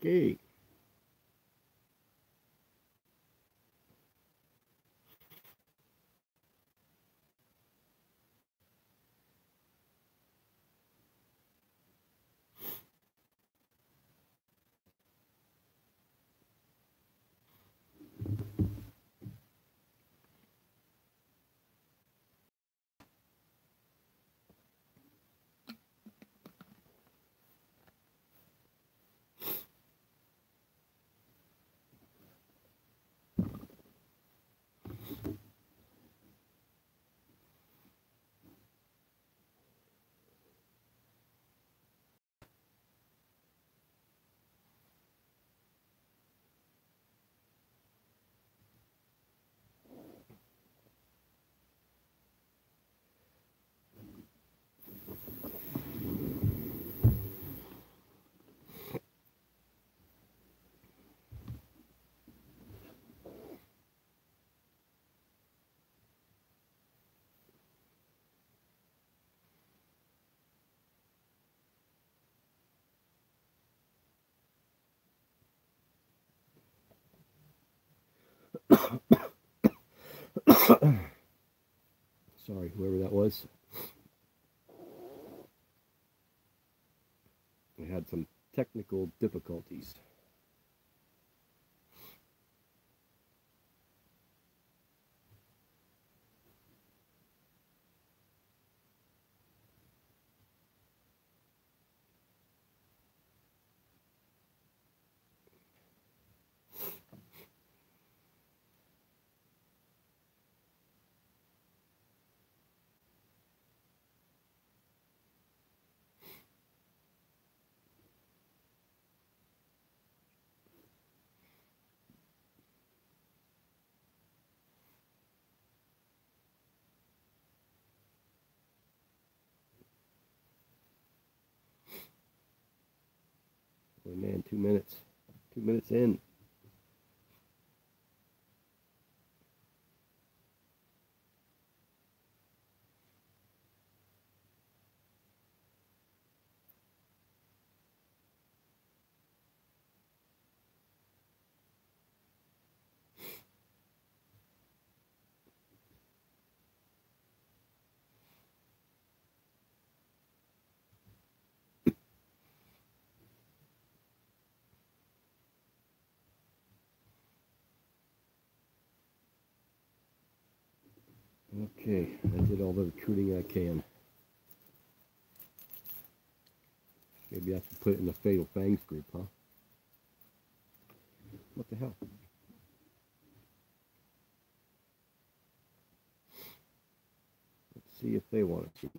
Okay. Sorry, whoever that was. I had some technical difficulties. Oh man, 2 minutes. 2 minutes in. Okay, I did all the recruiting I can. Maybe I have to put it in the Fatal Fangs group, huh? What the hell? Let's see if they want it to.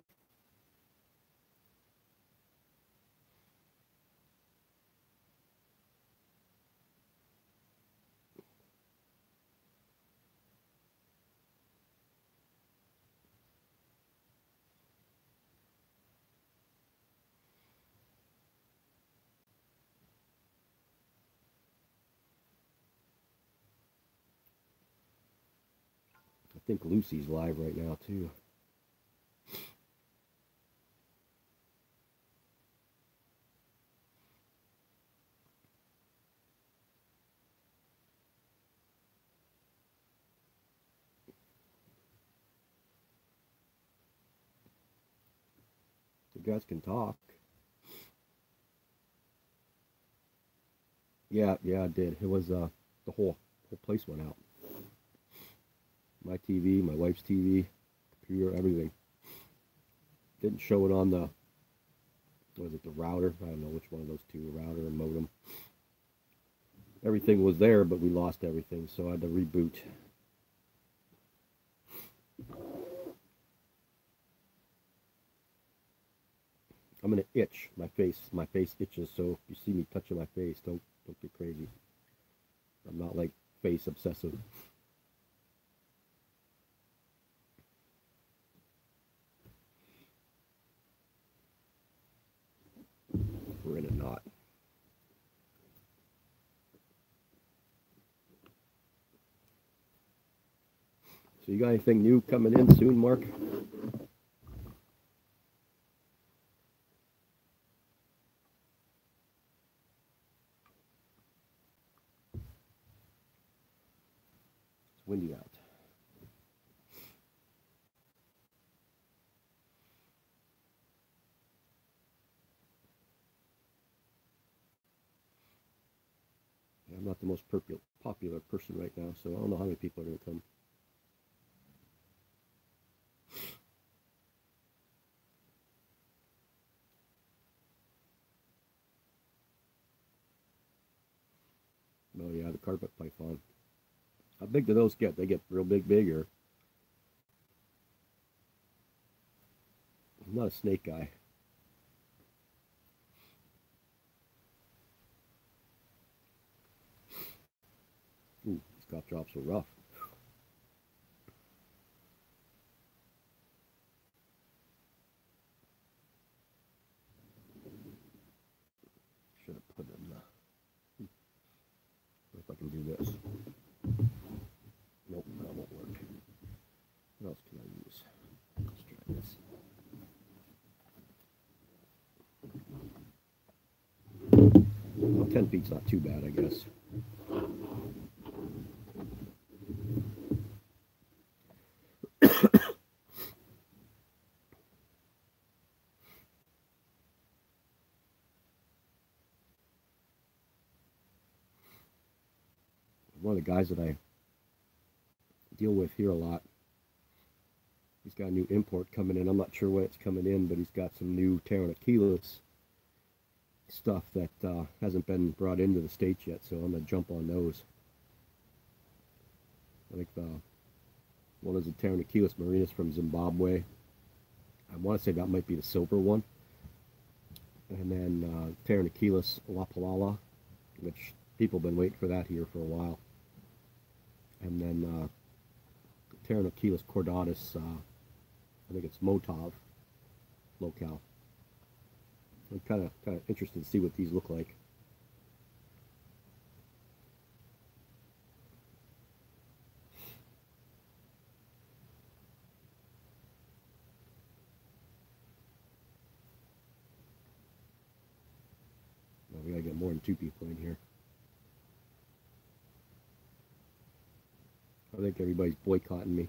I think Lucy's live right now, too. You guys can talk. Yeah, I did. It was the whole place went out. My TV, my wife's TV, computer, everything. Didn't show it on the, what was it, the router? I don't know which one of those two, router and modem. Everything was there, but we lost everything, so I had to reboot. I'm gonna itch my face. My face itches, so if you see me touching my face, don't get crazy. I'm not like face obsessive. We're in a knot. So you got anything new coming in soon, Mark? windy out. I'm not the most popular person right now, so I don't know how many people are going to come. Oh yeah, the carpet python. How big do those get? They get real big, or? I'm not a snake guy. Ooh, these cough drops are rough. Should have put in the... If I can do this. Nope, that won't work. What else can I use? Let's try this. Well, 10 feet's not too bad, I guess. One of the guys that I deal with here a lot, he's got a new import coming in. I'm not sure when it's coming in, but he's got some new Taranachelis stuff that hasn't been brought into the States yet, so I'm going to jump on those. I think one is the Taranachelis marinus from Zimbabwe. I want to say that might be the silver one. And then Taranachelis lapalala, which people have been waiting for that here for a while. And then Taranachelis cordatus, I think it's Motov locale. I'm kind of interested to see what these look like. Well, we gotta get more than 2 people in here. I think everybody's boycotting me.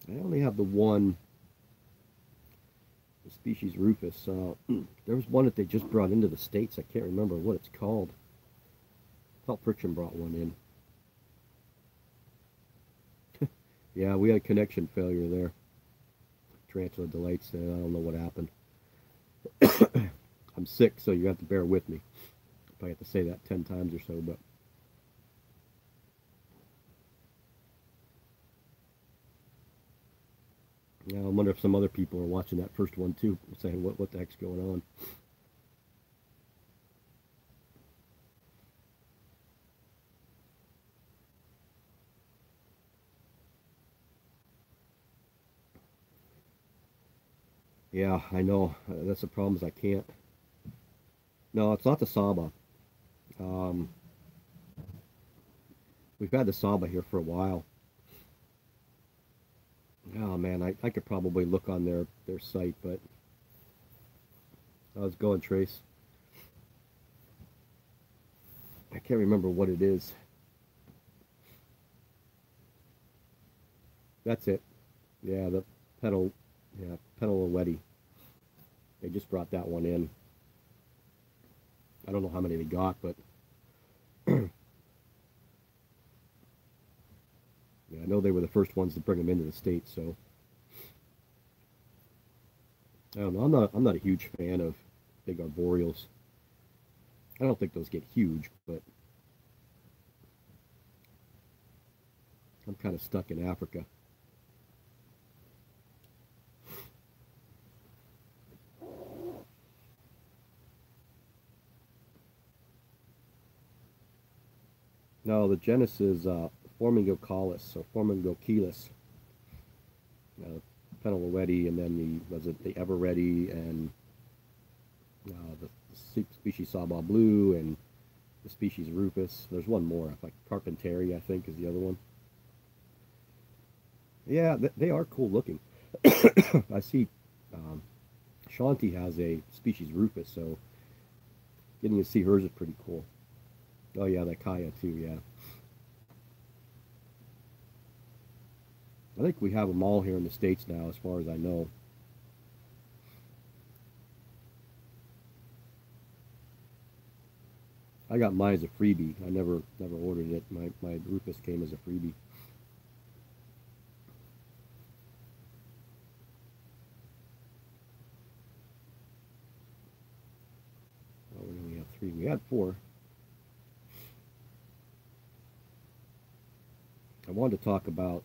I only have the one, the species Rufus. There was one that they just brought into the States. I can't remember what it's called. Felt Friction brought one in. Yeah, we had a connection failure there. Tarantula Delights, I don't know what happened. I'm sick, so you have to bear with me. I have to say that 10 times or so, but... Yeah, I wonder if some other people are watching that first one too, saying, what the heck's going on? Yeah, I know. That's the problem, is I can't. No, it's not the Saba. Um, we've had the Saba here for a while. Oh man, I could probably look on their site, but how's it going, Trace? I can't remember what it is. That's it. Yeah, the pedal, yeah, Pedalowetty. They just brought that one in. I don't know how many they got, but yeah, I know they were the first ones to bring them into the States, so I don't know. I'm not a huge fan of big arboreals. I don't think those get huge, but I'm kind of stuck in Africa. No, the genus is Formingocalis or Formingochelis. Pedalowetty, and then the Eveready, and the species Saba Blue, and the species Rufus. There's one more, like Carpenteri, I think, is the other one. Yeah, they are cool looking. I see Shanti has a species Rufus, so getting to see hers is pretty cool. Oh yeah, that Kaya too, yeah. I think we have them all here in the States now, as far as I know. I got mine as a freebie. I never ordered it. My Rufus came as a freebie. Oh, we only have three. We had four. I wanted to talk about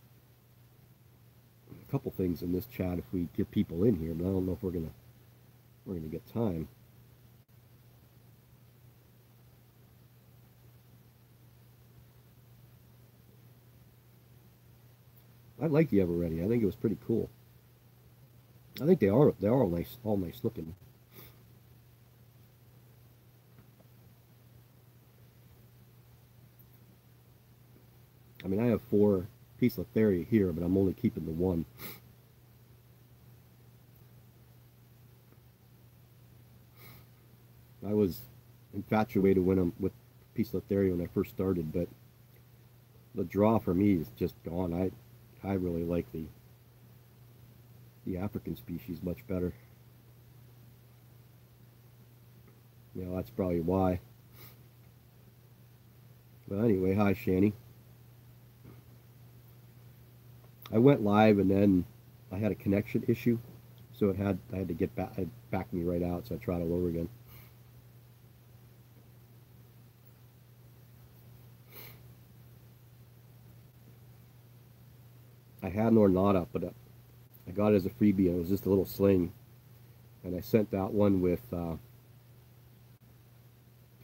a couple things in this chat if we get people in here, but I don't know if we're gonna get time. I like the Everready. I think it was pretty cool. I think they're all nice looking. I mean, I have 4 Poecilotheria here, but I'm only keeping the one. I was infatuated with Poecilotheria when I first started, but the draw for me is just gone. I really like the African species much better. You know, that's probably why. But anyway, hi Shani. I went live and then I had a connection issue, so I had to get back. It backed me right out, so I tried all over again. I had an Ornata, but I got it as a freebie, and it was just a little sling, and I sent that one with 3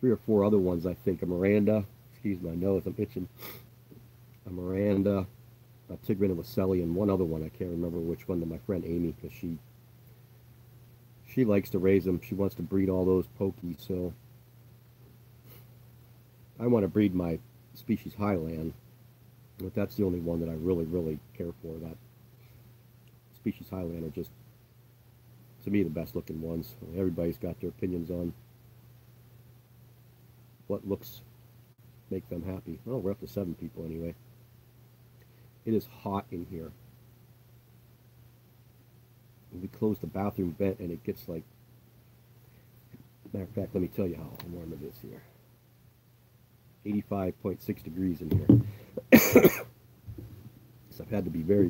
or 4 other ones. I think a Miranda. Excuse my nose, I'm itching. A Miranda, a Tigrin and Wasseli, and one other one. I can't remember which one. To my friend Amy, because she likes to raise them. She wants to breed all those pokies, so I want to breed my species Highland. But that's the only one that I really care for. That species Highland are just, to me, the best looking ones. Everybody's got their opinions on what looks make them happy. Well, we're up to 7 people anyway. It is hot in here. We close the bathroom vent and it gets like, matter of fact, let me tell you how warm it is here. 85.6 degrees in here. So I've had to be very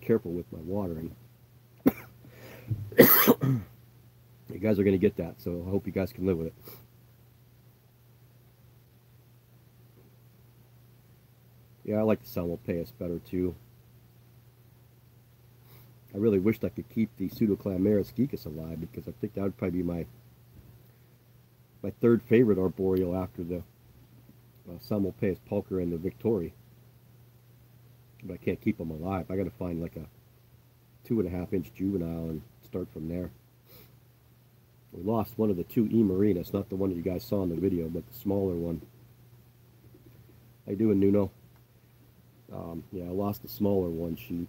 careful with my watering. You guys are going to get that, so I hope you guys can live with it. Yeah, I like the Salmopaeus better too. I really wished I could keep the Pseudoclamaris geekus alive, because I think that would probably be my 3rd favorite arboreal after the Salmopaeus pulcher and the Victoria. But I can't keep them alive. I got to find like a 2.5-inch juvenile and start from there. We lost one of the 2 E. Marinas, not the one that you guys saw in the video, but the smaller one. How you doing, Nuno? Yeah, I lost the smaller one. She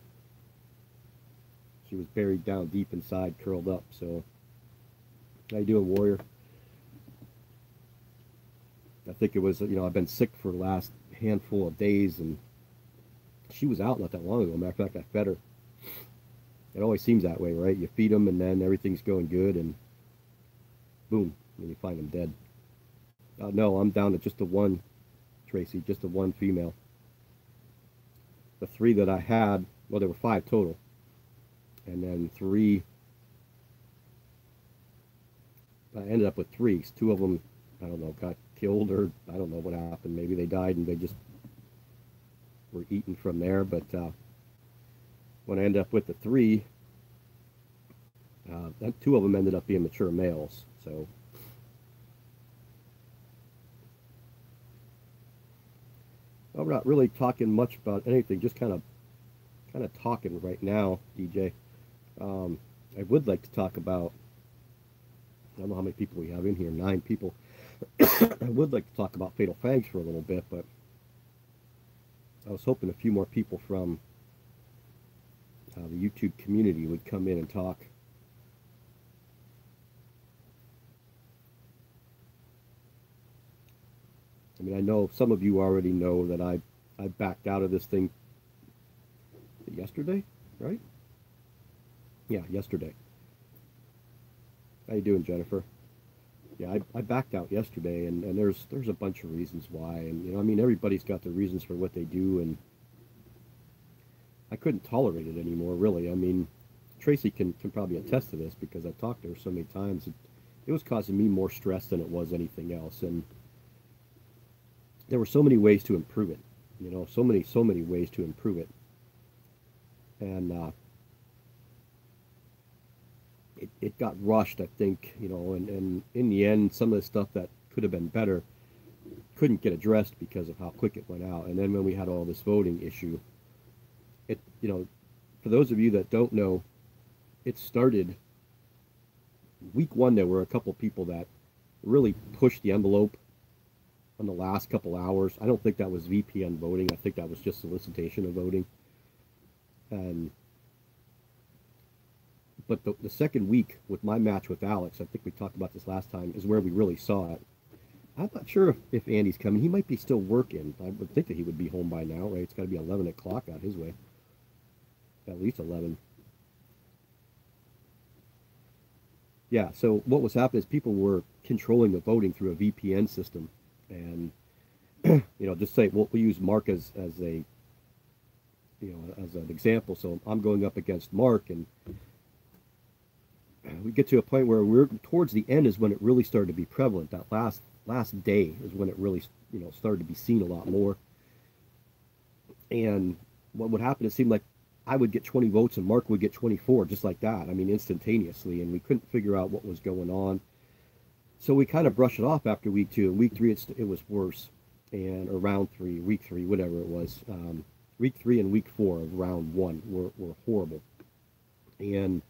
was buried down deep inside, curled up. So, how you doing, Warrior? I think it was, I've been sick for the last handful of days, and she was out not that long ago. Matter of fact, I fed her. It always seems that way, right? You feed them, and then everything's going good, and boom, and you find them dead. No, I'm down to just the one, Tracy, just the one female. The 3 that I had, well, there were 5 total, and then 3, I ended up with 3. 2 of them, I don't know, got killed, or I don't know what happened. Maybe they died and they just were eaten from there. But when I ended up with the 3, 2 of them ended up being mature males. So I'm not really talking much about anything, just kind of talking right now, DJ. I would like to talk about I don't know how many people we have in here, 9 people. I would like to talk about Fatal Fangs for a little bit, but I was hoping a few more people from the YouTube community would come in and talk. I mean, I know some of you already know that I backed out of this thing yesterday, right? Yeah, yesterday. How you doing, Jennifer? Yeah, I backed out yesterday, and there's a bunch of reasons why, and I mean, everybody's got their reasons for what they do, and I couldn't tolerate it anymore, really. I mean, Tracy can probably attest to this because I've talked to her so many times. It was causing me more stress than it was anything else, and there were so many ways to improve it. So many ways to improve it, and it got rushed, I think, and in the end, some of the stuff that could have been better couldn't get addressed because of how quick it went out. And then when we had all this voting issue, for those of you that don't know, it started week 1. There were a couple people that really pushed the envelope on the last couple hours. I don't think that was VPN voting. I think that was just solicitation of voting. But the second week with my match with Alex, I think we talked about this last time, is where we really saw it. I'm not sure if Andy's coming. He might be still working. I would think that he would be home by now, right? It's got to be 11 o'clock out his way. At least 11. Yeah, so what was happening is people were controlling the voting through a VPN system. And, just say, we'll use Mark as a, as an example. So I'm going up against Mark, and we get to a point where we're towards the end is when it really started to be prevalent. That last day is when it really, started to be seen a lot more. And what would happen, it seemed like I would get 20 votes and Mark would get 24, just like that. I mean, instantaneously, and we couldn't figure out what was going on. So we kind of brushed it off after week 2. And week 3, it was worse. Or round 3, week 3, whatever it was. Week 3 and week 4 of round 1 were horrible. And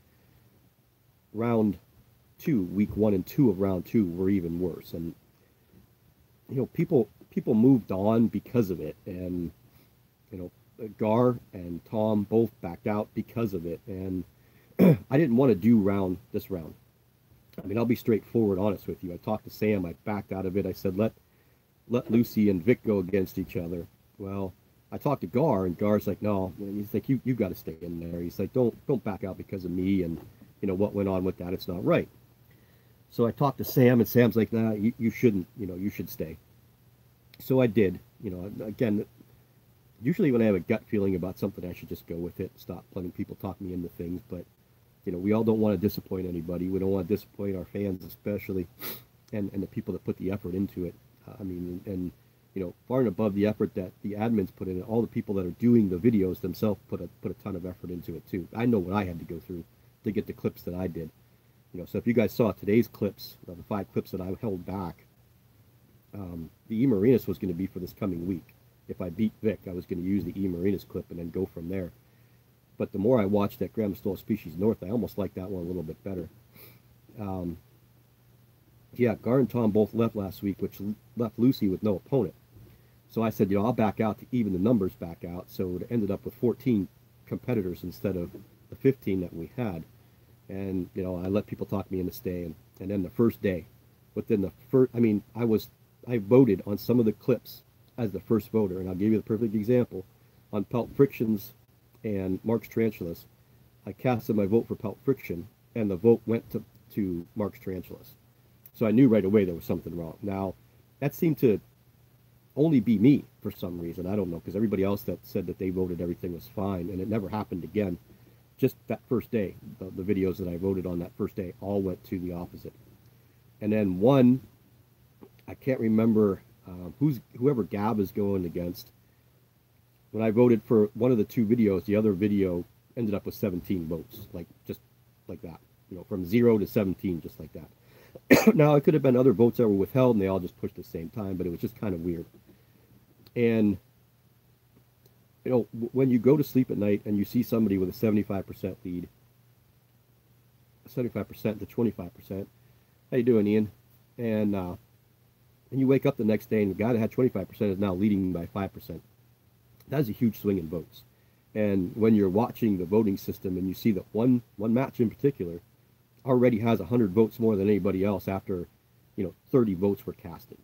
round 2, week 1 and 2 of round 2 were even worse. And people moved on because of it, and Gar and Tom both backed out because of it. And I didn't want to do this round. I mean, I'll be straightforward honest with you. I talked to Sam, I backed out of it. I said let Lucy and Vic go against each other. Well, I talked to Gar, and Gar's like, no. He's like, you got to stay in there. He's like, don't back out because of me, and what went on with that, it's not right. So I talked to Sam, and Sam's like, nah, you shouldn't, you should stay. So I did. Again, usually when I have a gut feeling about something, I should just go with it, stop letting people talk me into things. But we all don't want to disappoint anybody. We don't want to disappoint our fans, especially, and the people that put the effort into it. I mean, and far and above the effort that the admins put in, all the people that are doing the videos themselves put a ton of effort into it too. I know what I had to go through to get the clips that I did. So if you guys saw today's clips, the 5 clips that I held back, the E. Marinus was going to be for this coming week. If I beat Vic, I was going to use the E. Marinus clip and then go from there. But the more I watched that Grammostola Species North, I almost liked that one a little bit better. Yeah, Gar and Tom both left last week, which left Lucy with no opponent. So I said, I'll back out to even the numbers back out. So it ended up with 14 competitors instead of the 15 that we had. And, I let people talk me into staying. And then the first day, I voted on some of the clips as the first voter. And I'll give you the perfect example. On Pelt Frictions and Mark's Tarantulas, I casted my vote for Pelt Friction, and the vote went to Mark's Tarantulas. So I knew right away there was something wrong. Now, that seemed to only be me for some reason. I don't know, because everybody else that said that they voted everything was fine, and it never happened again. Just that first day, the videos that I voted on that first day all went to the opposite. And then one, I can't remember whoever Gab is going against. When I voted for one of the 2 videos, the other video ended up with 17 votes, just like that, from 0 to 17, just like that. Now, it could have been other votes that were withheld, and they all just pushed at the same time, but it was just kind of weird. And, when you go to sleep at night and you see somebody with a 75% lead, 75% to 25%, how you doing, Ian? And you wake up the next day and the guy that had 25% is now leading by 5%. That is a huge swing in votes. And when you're watching the voting system and you see that one match in particular already has 100 votes more than anybody else after, 30 votes were casted.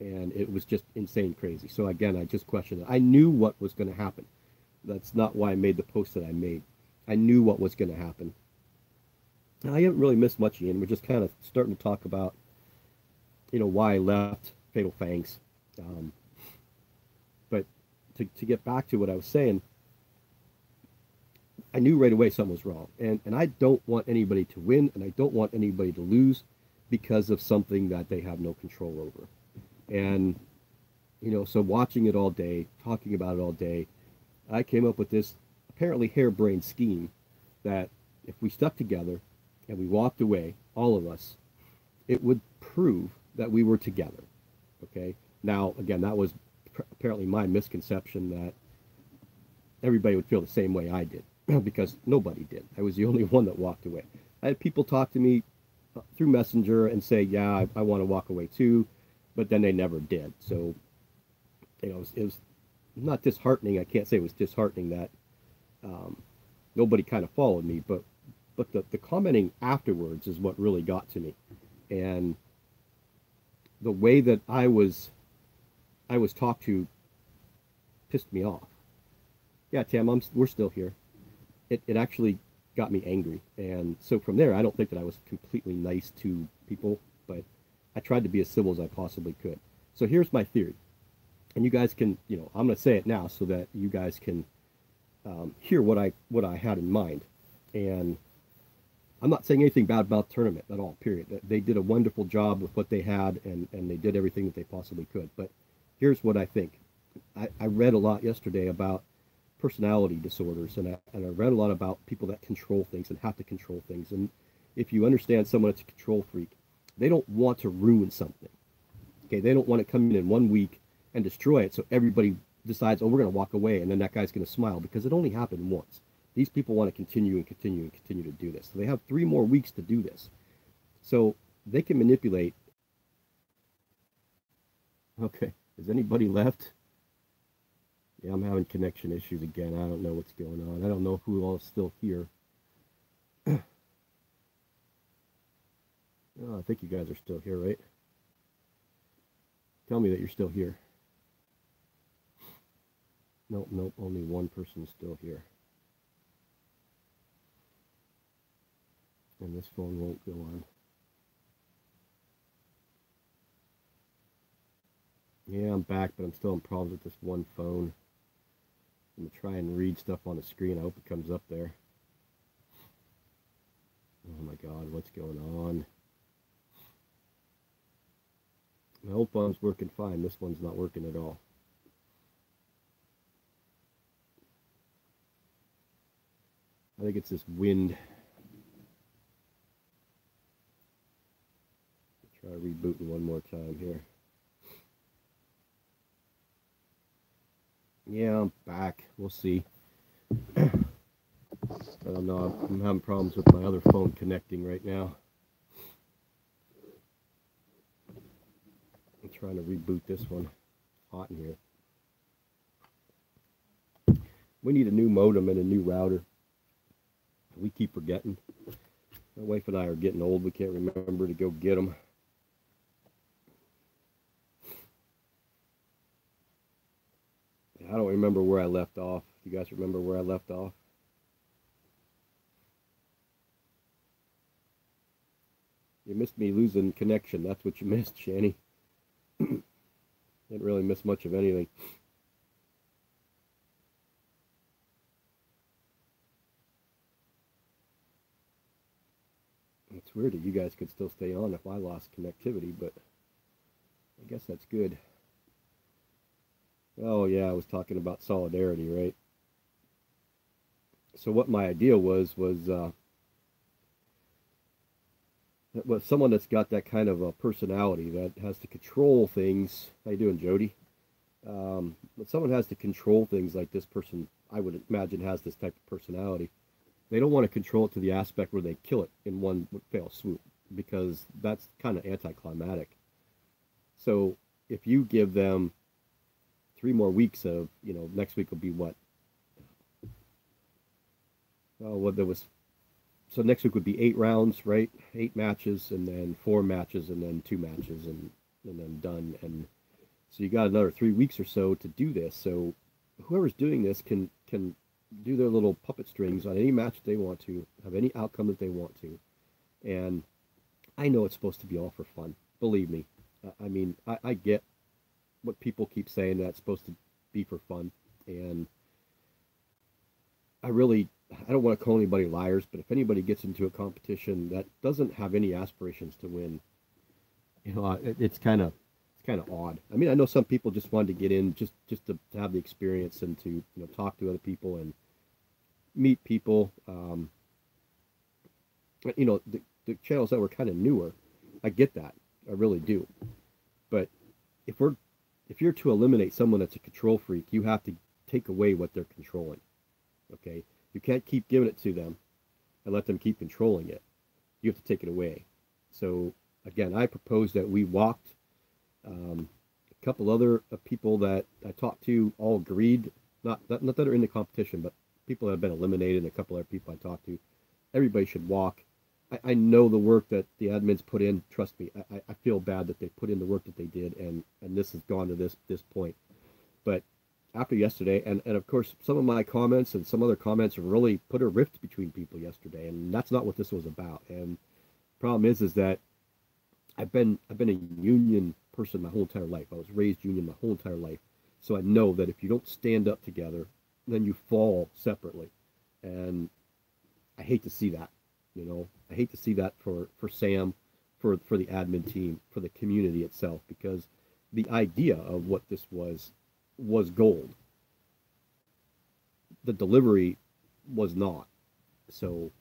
And it was just insane crazy. So again, I just questioned it. I knew what was going to happen. That's not why I made the post that I made. I knew what was going to happen. And I haven't really missed much, Ian. We're just kind of starting to talk about, why I left Fatal Fangs. But to get back to what I was saying, I knew right away something was wrong. And I don't want anybody to win, and I don't want anybody to lose because of something that they have no control over. And, so watching it all day, talking about it all day, I came up with this apparently harebrained scheme that if we stuck together and we walked away, all of us, it would prove that we were together. Okay? Now, again, that was apparently my misconception that everybody would feel the same way I did because nobody did. I was the only one that walked away. I had people talk to me through Messenger and say, yeah, I want to walk away too, but then they never did. So, it was not disheartening. I can't say it was disheartening that nobody kind of followed me, but the commenting afterwards is what really got to me. And the way that I was talked to pissed me off. Yeah, Tam, we're still here. It actually got me angry. And so from there, I don't think that I was completely nice to people, but I tried to be as civil as I possibly could. So here's my theory. And you guys can, I'm going to say it now so that you guys can hear what I had in mind. And I'm not saying anything bad about the tournament at all, period. They did a wonderful job with what they had, and they did everything that they possibly could. But here's what I think. I read a lot yesterday about personality disorders, and I read a lot about people that control things and have to control things. And if you understand someone that's a control freak, they don't want to ruin something. Okay, they don't want to come in 1 week and destroy it so everybody decides, oh, we're going to walk away, and then that guy's going to smile because it only happened once. These people want to continue and continue and continue to do this. So they have 3 more weeks to do this. So they can manipulate. Okay, is anybody left? Yeah, I'm having connection issues again. I don't know what's going on. I don't know who all is still here. Oh, I think you guys are still here, right? Tell me that you're still here. Nope, only one person's still here. And this phone won't go on. Yeah, I'm back, but I'm still in problems with this one phone. I'm going to try and read stuff on the screen. I hope it comes up there. Oh my God, what's going on? My old phone's working fine. This one's not working at all. I think it's this wind. Try rebooting one more time here. Yeah, I'm back. We'll see. I don't know. I'm having problems with my other phone connecting right now. I'm trying to reboot this one. It's hot in here. We need a new modem and a new router. We keep forgetting. My wife and I are getting old. We can't remember to go get them. I don't remember where I left off. You guys remember where I left off? You missed me losing connection. That's what you missed, Shani. Didn't really miss much of anything. It's weird that you guys could still stay on if I lost connectivity, but I guess that's good. Oh yeah, I was talking about solidarity, right? So what my idea was someone that's got that kind of a personality that has to control things. How you doing, Jody? But someone has to control things like this person, I would imagine, has this type of personality. They don't want to control it to the aspect where they kill it in one fell swoop. because that's kind of anticlimactic. So if you give them 3 more weeks of, next week will be what? Oh, well, there was, so next week would be 8 rounds, right? 8 matches, and then 4 matches, and then 2 matches, and then done. And so you got another 3 weeks or so to do this. So whoever's doing this can do their little puppet strings on any match that they want to, have any outcome that they want to. And I know it's supposed to be all for fun. Believe me. I mean, I get what people keep saying, that it's supposed to be for fun. And I don't want to call anybody liars, but if anybody gets into a competition that doesn't have any aspirations to win, it's kind of odd. I mean, I know some people just wanted to get in just to have the experience and to talk to other people and meet people. The channels that were kind of newer, I get that, I really do. But if you're to eliminate someone that's a control freak, you have to take away what they're controlling. Okay, you can't keep giving it to them and let them keep controlling it. You have to take it away. So again, I propose that we walked. A couple other people that I talked to all agreed, not that are in the competition, but people that have been eliminated, and a couple other people I talked to, everybody should walk. I know the work that the admins put in. Trust me, I feel bad that they put in the work that they did, and this has gone to this point. But after yesterday, and of course, some of my comments and some other comments have really put a rift between people yesterday, and that's not what this was about. And the problem is that I've been a union person my whole entire life. I was raised union my whole entire life. So I know that if you don't stand up together, then you fall separately. And I hate to see that, I hate to see that for Sam, for the admin team, for the community itself, because the idea of what this was gold. The delivery was not. So,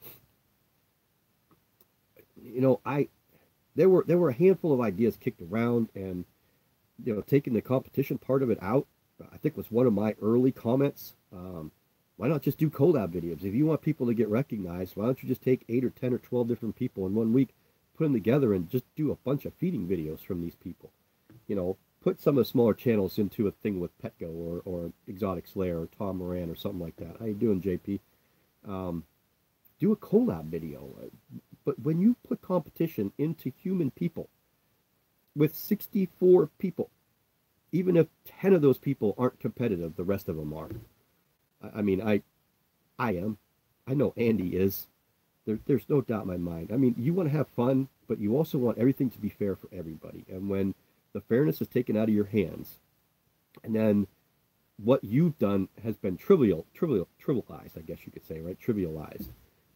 there were a handful of ideas kicked around, and taking the competition part of it out, I think was one of my early comments. Why not just do collab videos? If you want people to get recognized, why don't you just take 8 or 10 or 12 different people in 1 week, put them together, and just do a bunch of feeding videos from these people? Put some of the smaller channels into a thing with Petco or Exotic Slayer or Tom Moran or something like that. How you doing, JP? Do a collab video. But when you put competition into human people, with 64 people, even if 10 of those people aren't competitive, the rest of them are. I mean, I am. I know Andy is. There's no doubt in my mind. I mean, you want to have fun, but you also want everything to be fair for everybody. And when the fairness is taken out of your hands, and then what you've done has been trivialized, I guess you could say, right? Trivialized.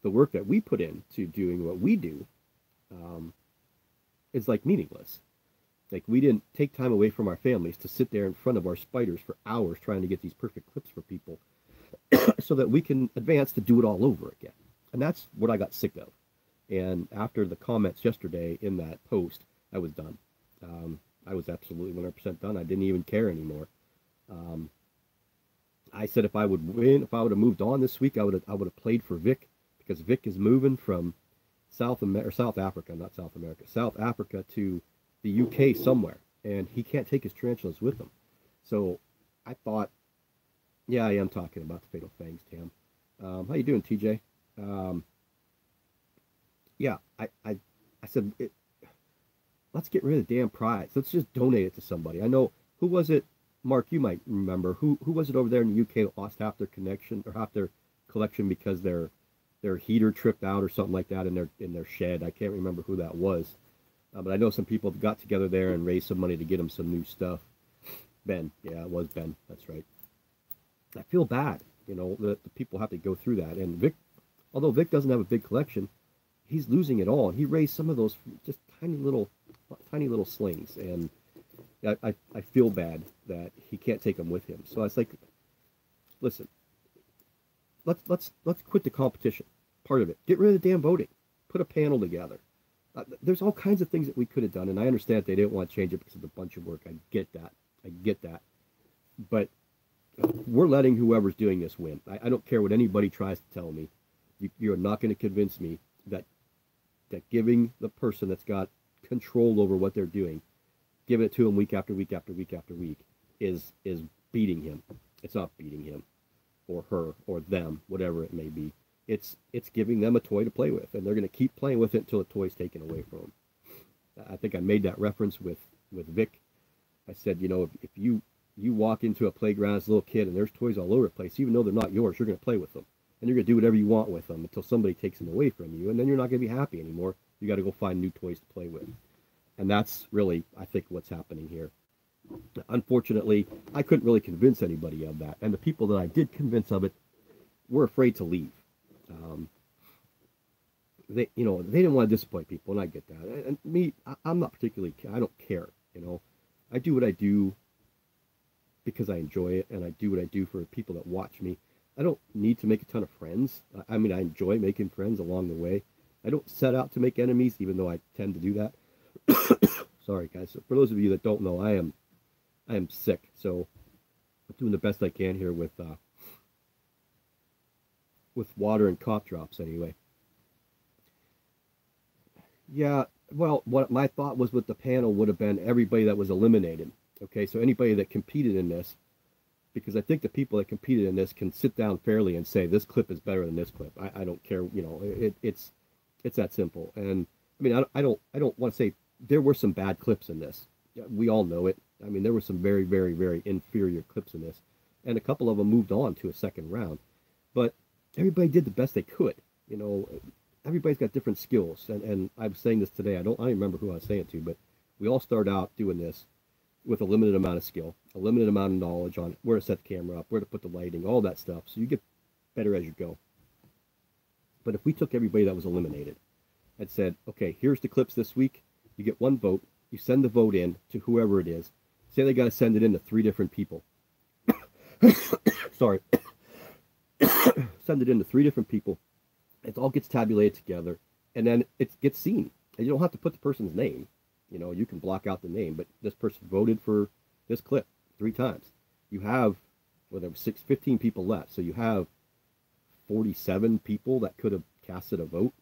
The work that we put into doing what we do is like meaningless. Like, we didn't take time away from our families to sit there in front of our spiders for hours trying to get these perfect clips for people so that we can advance to do it all over again. And that's what I got sick of. And after the comments yesterday in that post, I was done. I was absolutely 100% done. I didn't even care anymore. I said if I would win, if I would have moved on this week, I would have played for Vic, because Vic is moving from South Africa to the UK somewhere, and he can't take his tarantulas with him. So I thought, yeah, I am talking about the Fatal Fangs, Tam. How you doing, TJ? Yeah, I said, let's get rid of the damn prize. Let's just donate it to somebody. I know, who was it, Mark, you might remember, who was it over there in the UK that lost half their connection, or half their collection, because their heater tripped out or something like that in their shed. I can't remember who that was. But I know some people got together there and raised some money to get them some new stuff. Ben, yeah, it was Ben. That's right. I feel bad, that the people have to go through that. And Vic, although Vic doesn't have a big collection, he's losing it all. He raised some of those just tiny little slings, and I feel bad that he can't take them with him. So I was like, listen, let's quit the competition part of it. Get rid of the damn voting. Put a panel together. There's all kinds of things that we could have done, and I understand that they didn't want to change it because of a bunch of work. I get that. But we're letting whoever's doing this win. I don't care what anybody tries to tell me. You're not going to convince me that that giving the person that's got control over what they're doing, giving it to him week after week after week after week, is beating him. It's not beating him or her or them, whatever it may be. It's giving them a toy to play with, and they're going to keep playing with it until the toy's taken away from them. I think I made that reference with Vic. I said, you know, if you walk into a playground as a little kid and there's toys all over the place, even though they're not yours, you're going to play with them. And you're going to do whatever you want with them until somebody takes them away from you, and then you're not going to be happy anymore. You got to go find new toys to play with. And that's really, I think, what's happening here. Unfortunately, I couldn't really convince anybody of that. And the people that I did convince of it were afraid to leave. They didn't want to disappoint people, and I get that. And me, I'm not particularly, I don't care, you know. I do what I do because I enjoy it, and I do what I do for people that watch me. I don't need to make a ton of friends. I mean, I enjoy making friends along the way. I don't set out to make enemies, even though I tend to do that. Sorry, guys. So for those of you that don't know, I am sick, so I'm doing the best I can here with water and cough drops anyway. Yeah, well, what my thought was with the panel would have been everybody that was eliminated. Okay, so anybody that competed in this, because I think the people that competed in this can sit down fairly and say this clip is better than this clip. I don't care, you know, it's that simple. And I mean, I don't want to say there were some bad clips in this. We all know it. I mean, there were some very, very, very inferior clips in this, and a couple of them moved on to a second round. But everybody did the best they could. You know, everybody's got different skills, and I was saying this today. I don't remember who I was saying it to, but we all start out doing this with a limited amount of skill, a limited amount of knowledge on where to set the camera up, where to put the lighting, all that stuff. So you get better as you go. But if we took everybody that was eliminated and said, okay, here's the clips this week, you get one vote, you send the vote in to whoever it is. Say they got to send it in to 3 different people. Sorry. Send it in to 3 different people. It all gets tabulated together, and then it gets seen. And you don't have to put the person's name. You know, you can block out the name, but this person voted for this clip 3 times. You have, well, there were 15 people left, so you have 47 people that could have casted a vote.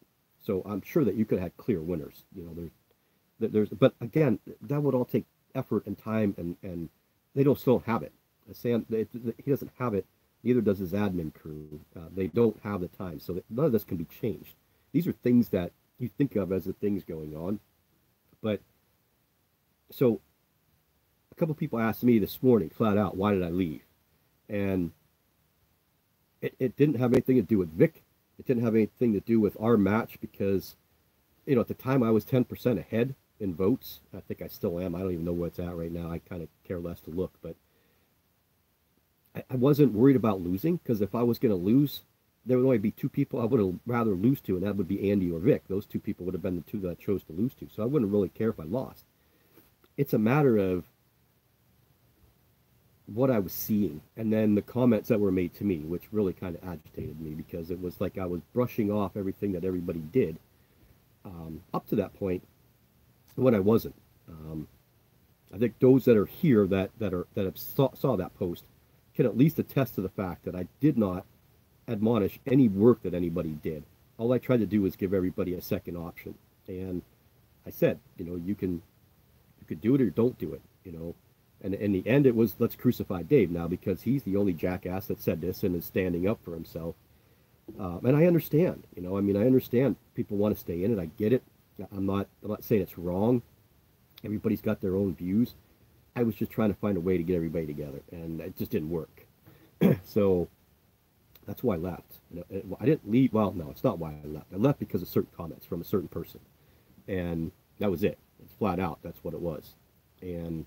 So I'm sure that you could have had clear winners. You know, but again, that would all take effort and time, and they still don't have it. Sam, he doesn't have it. Neither does his admin crew. They don't have the time, so none of this can be changed. These are things that you think of as the things going on, but so a couple people asked me this morning, flat out, why did I leave? And it didn't have anything to do with Vic. It didn't have anything to do with our match because, you know, at the time I was 10% ahead in votes. I think I still am. I don't even know where it's at right now. I kind of care less to look, but I wasn't worried about losing, because if I was going to lose, there would only be 2 people I would have rather lose to, and that would be Andy or Vic. Those 2 people would have been the 2 that I chose to lose to, so I wouldn't really care if I lost. It's a matter of what I was seeing, and then the comments that were made to me, which really kind of agitated me, because it was like I was brushing off everything that everybody did up to that point when I wasn't. I think those that are here that have saw that post can at least attest to the fact that I did not admonish any work that anybody did. All I tried to do was give everybody a second option. And I said, you know, you could do it or don't do it, you know. And in the end, it was, let's crucify Dave now, because he's the only jackass that said this and is standing up for himself. And I understand, you know, I mean, I understand people want to stay in it. I get it. I'm not saying it's wrong. Everybody's got their own views. I was just trying to find a way to get everybody together, and it just didn't work. So that's why I left. You know, I didn't leave. Well, no, it's not why I left. I left because of certain comments from a certain person, and that was it. It's flat out. That's what it was. And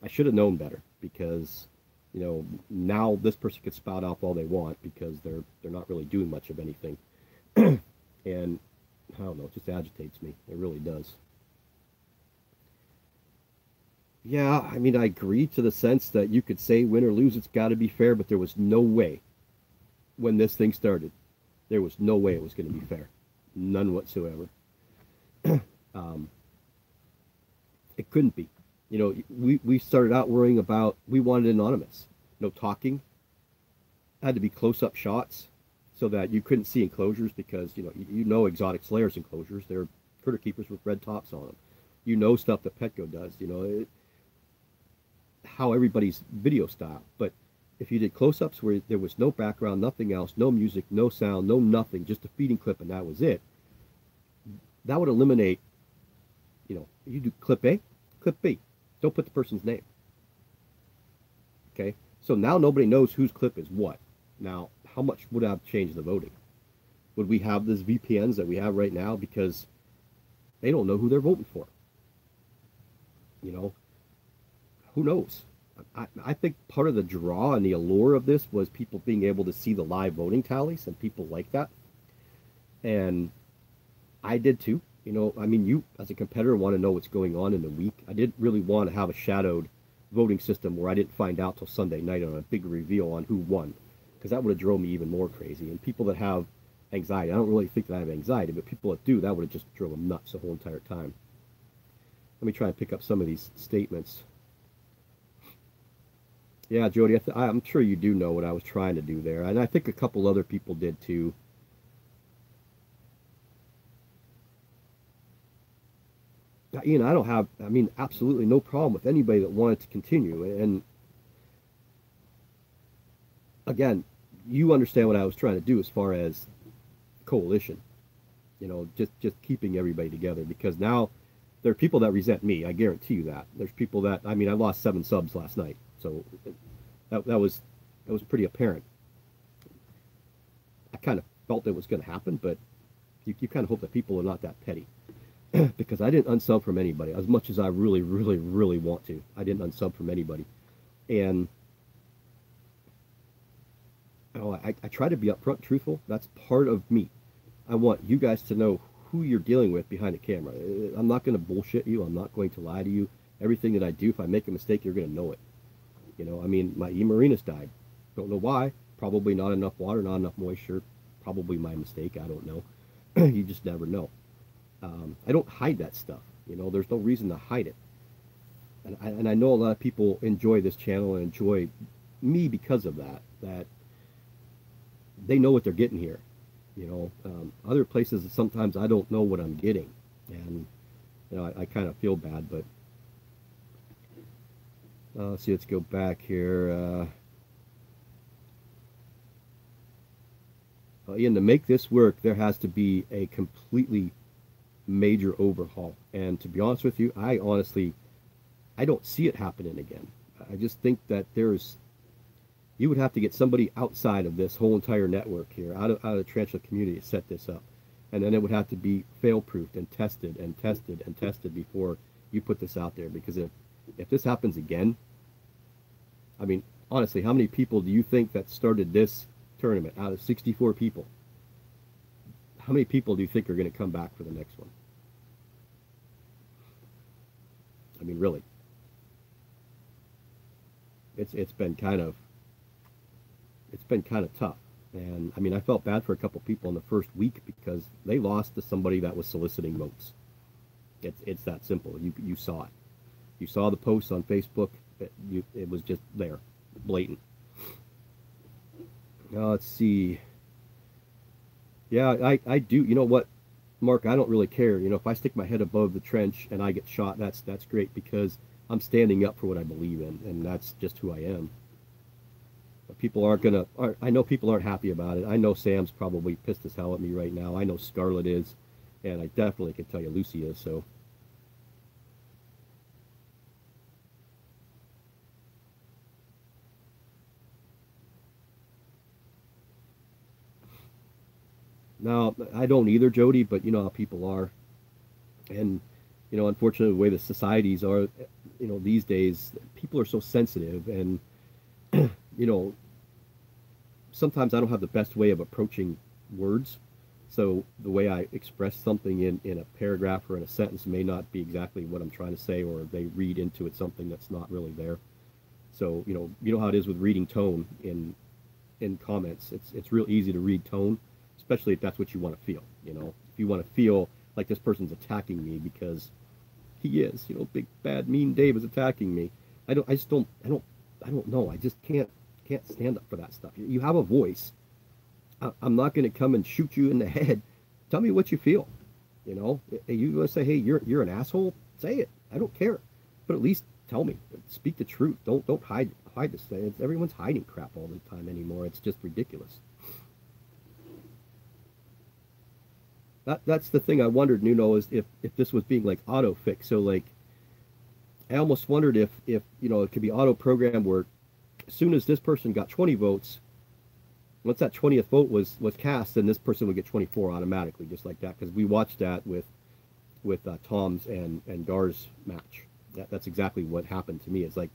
I should have known better, because, you know, now this person could spout off all they want because they're not really doing much of anything. And I don't know, it just agitates me. It really does. Yeah, I mean, I agree to the sense that you could say win or lose, it's got to be fair, but there was no way when this thing started. There was no way it was going to be fair. None whatsoever. It couldn't be. You know, we started out worrying about, we wanted anonymous. No talking. Had to be close-up shots so that you couldn't see enclosures, because, you know Exotic Slayer's enclosures. They're critter keepers with red tops on them. You know stuff that Petco does. You know how everybody's video style. But if you did close-ups where there was no background, nothing else, no music, no sound, no nothing, just a feeding clip, and that was it, that would eliminate. You know, you do clip A, clip B. Don't put the person's name. Okay? So now nobody knows whose clip is what. Now, how much would have changed the voting? Would we have these VPNs that we have right now because they don't know who they're voting for? You know, who knows? I think part of the draw and the allure of this was people being able to see the live voting tallies, and people like that. And I did too. You know, I mean, you as a competitor want to know what's going on in the week. I didn't really want to have a shadowed voting system where I didn't find out till Sunday night on a big reveal on who won, because that would have drove me even more crazy. And people that have anxiety, I don't really think that I have anxiety, but people that do, that would have just drove them nuts the whole entire time. Let me try and pick up some of these statements. Yeah, Jody, I'm sure you do know what I was trying to do there, and I think a couple other people did too. You know, I don't have, I mean, absolutely no problem with anybody that wanted to continue. And again, you understand what I was trying to do as far as coalition. You know, just keeping everybody together, because now there are people that resent me. I guarantee you that. There's people that, I mean, I lost 7 subs last night, so that was pretty apparent. I kind of felt it was going to happen, but you kind of hope that people are not that petty. Because I didn't unsub from anybody, as much as I really, really, really want to. I didn't unsub from anybody. And oh, I try to be upfront, truthful. That's part of me. I want you guys to know who you're dealing with behind the camera. I'm not going to bullshit you. I'm not going to lie to you. Everything that I do, if I make a mistake, you're going to know it. You know, I mean, my E-Marinus died. Don't know why. Probably not enough water, not enough moisture. Probably my mistake. I don't know. You just never know. I don't hide that stuff. You know, there's no reason to hide it. And I know a lot of people enjoy this channel and enjoy me because of that. That they know what they're getting here. You know, other places sometimes I don't know what I'm getting, and you know, I kind of feel bad. But let's see, let's go back here. Ian, to make this work, there has to be a completely major overhaul. And to be honest with you, I don't see it happening again. I just think that you would have to get somebody outside of this whole entire network here, out of the tarantula community, to set this up. And then it would have to be fail-proofed and tested and tested and tested before you put this out there. Because if this happens again, I mean, honestly, how many people do you think that started this tournament out of 64 people? How many people do you think are going to come back for the next one? I mean, really. It's been kind of tough. And I mean, I felt bad for a couple people in the first week because they lost to somebody that was soliciting votes. It's that simple. You saw it. You saw the posts on Facebook. It was just there, blatant. Now let's see. Yeah, I do. You know what, Mark? I don't really care. You know, if I stick my head above the trench and I get shot, that's great, because I'm standing up for what I believe in, and that's just who I am. But people I know people aren't happy about it. I know Sam's probably pissed as hell at me right now. I know Scarlett is, and I definitely can tell you Lucy is. So. No, I don't either, Jody, but you know how people are. And, you know, unfortunately, the way the societies are, you know, these days, people are so sensitive. And, you know, sometimes I don't have the best way of approaching words. So the way I express something in a paragraph or in a sentence may not be exactly what I'm trying to say, or they read into it something that's not really there. So, you know how it is with reading tone in comments. It's real easy to read tone, especially if that's what you want to feel. You know, if you want to feel like this person's attacking me because he is, you know, big bad mean Dave is attacking me. I don't know. I just can't stand up for that stuff. You have a voice. I'm not going to come and shoot you in the head. Tell me what you feel. You know, you want to say, hey, you're an asshole, say it. I don't care, but at least tell me. Speak the truth. Don't hide this thing. Everyone's hiding crap all the time anymore. It's just ridiculous. That's the thing I wondered, is if this was being like auto fix. So like I almost wondered if it could be auto programmed where as soon as this person got 20 votes, once that 20th vote was cast, then this person would get 24 automatically, just like that. Because we watched that with Tom's and Gar's match. That's exactly what happened to me. It's like,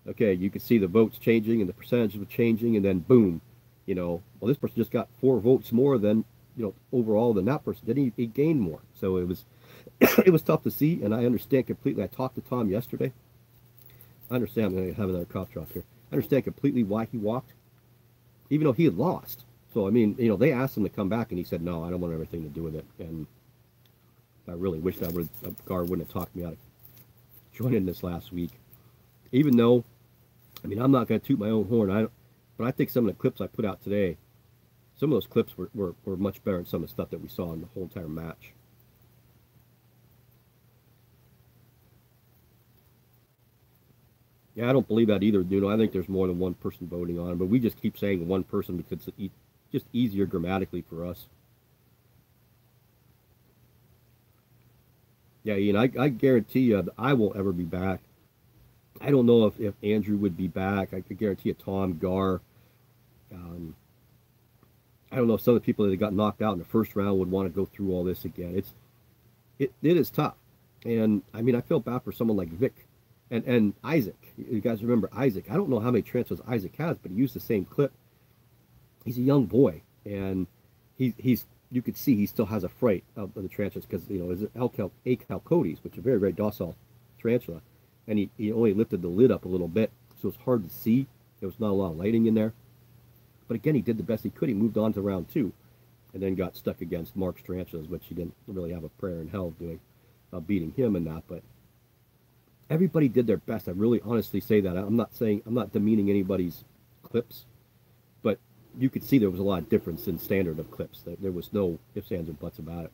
okay, you could see the votes changing and the percentages were changing, and then boom, well, this person just got 4 votes more than overall than that person. Then he gained more. So it was it was tough to see, and I understand completely. I talked to Tom yesterday. I understand. I'm going to have another cough drop here. I understand completely why he walked, even though he had lost. So I mean, they asked him to come back, and he said, "No, I don't want everything to do with it." And I really wish that Gar wouldn't have talked me out of joining this last week. Even though, I mean, I'm not going to toot my own horn. But I think some of the clips I put out today, some of those clips were much better than some of the stuff that we saw in the whole entire match. Yeah, I don't believe that either, Nuno. I think there's more than one person voting on it, but we just keep saying one person because it's just easier grammatically for us. Yeah, Ian, I guarantee you that I won't ever be back. I don't know if Andrew would be back. I could guarantee you Tom, Gar. Um, I don't know if some of the people that got knocked out in the first round would want to go through all this again. It is tough. And I mean, I feel bad for someone like Vic and Isaac. You guys remember Isaac? I don't know how many transfers Isaac has, but he used the same clip. He's a young boy, and he's you could see he still has a fright of the tarantulas because it's a Cody's, which is a very very docile tarantula, and he only lifted the lid up a little bit, so it's hard to see. There was not a lot of lighting in there, but again, he did the best he could. He moved on to round 2, and then got stuck against Mark's tarantulas, which he didn't really have a prayer in hell doing, beating him in that. But everybody did their best. I really honestly say that. I'm not demeaning anybody's clips, but you could see there was a lot of difference in standard of clips. There was no ifs, ands, or buts about it.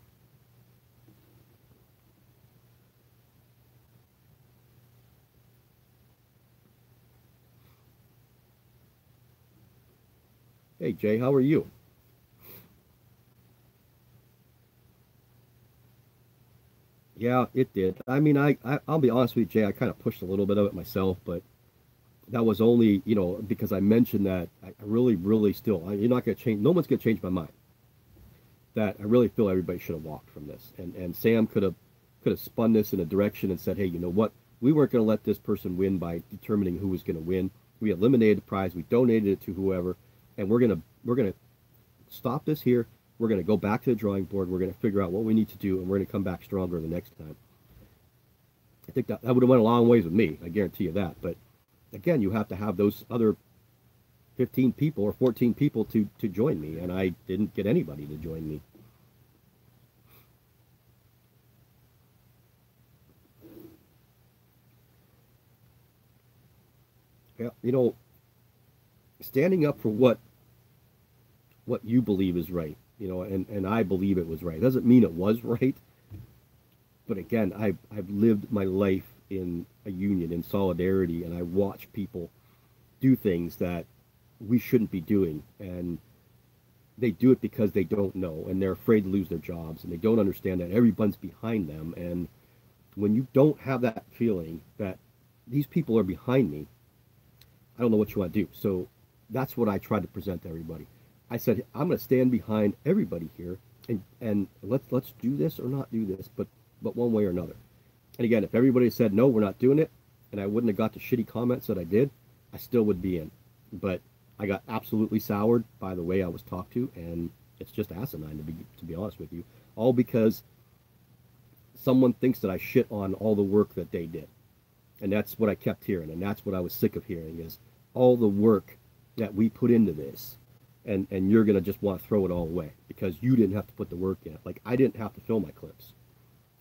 Hey Jay, how are you? Yeah, it did. I mean, I'll be honest with you, Jay. I kind of pushed a little bit of it myself, but that was only because I mentioned that I really, really still. You're not going to change. No one's going to change my mind. That I really feel everybody should have walked from this, and Sam could have spun this in a direction and said, hey, you know what? We weren't going to let this person win by determining who was going to win. We eliminated the prize. We donated it to whoever, and we're gonna stop this here. We're going to go back to the drawing board. We're going to figure out what we need to do, and we're going to come back stronger the next time. I think that would have went a long ways with me. I guarantee you that. But again, you have to have those other 15 people or 14 people to join me, and I didn't get anybody to join me. Yeah, standing up for what you believe is right, and I believe it was right. Doesn't mean it was right, but again, I've lived my life in a union in solidarity, and I watch people do things that we shouldn't be doing, and they do it because they don't know, and they're afraid to lose their jobs, and they don't understand that everyone's behind them. And when you don't have that feeling that these people are behind me, I don't know what you want to do. So that's what I tried to present to everybody. I said, I'm going to stand behind everybody here, and let's do this or not do this, but one way or another. And again, if everybody said no, we're not doing it, and I wouldn't have got the shitty comments that I did, I still would be in. But I got absolutely soured by the way I was talked to, and it's just asinine to be honest with you. All because someone thinks that I shit on all the work that they did. And that's what I kept hearing, and that's what I was sick of hearing, is all the work that we put into this, and you're going to just want to throw it all away because you didn't have to put the work in. Like, I didn't have to film my clips.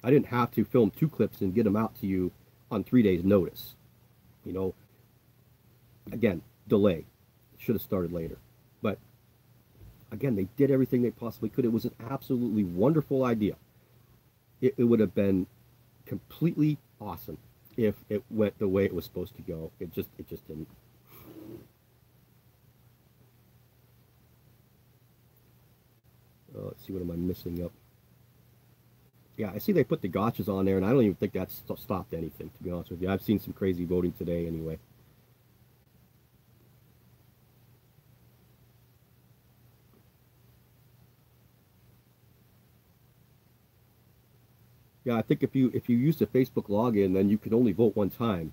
I didn't have to film 2 clips and get them out to you on 3 days notice. Again, delay. Should have started later. But again, they did everything they possibly could. It was an absolutely wonderful idea. it would have been completely awesome if it went the way it was supposed to go. It just didn't. Let's see, what am I missing up? Yeah, I see they put the gotchas on there, and I don't even think that's stopped anything, to be honest with you. I've seen some crazy voting today anyway. Yeah, I think if you use the Facebook login, then you could only vote one time.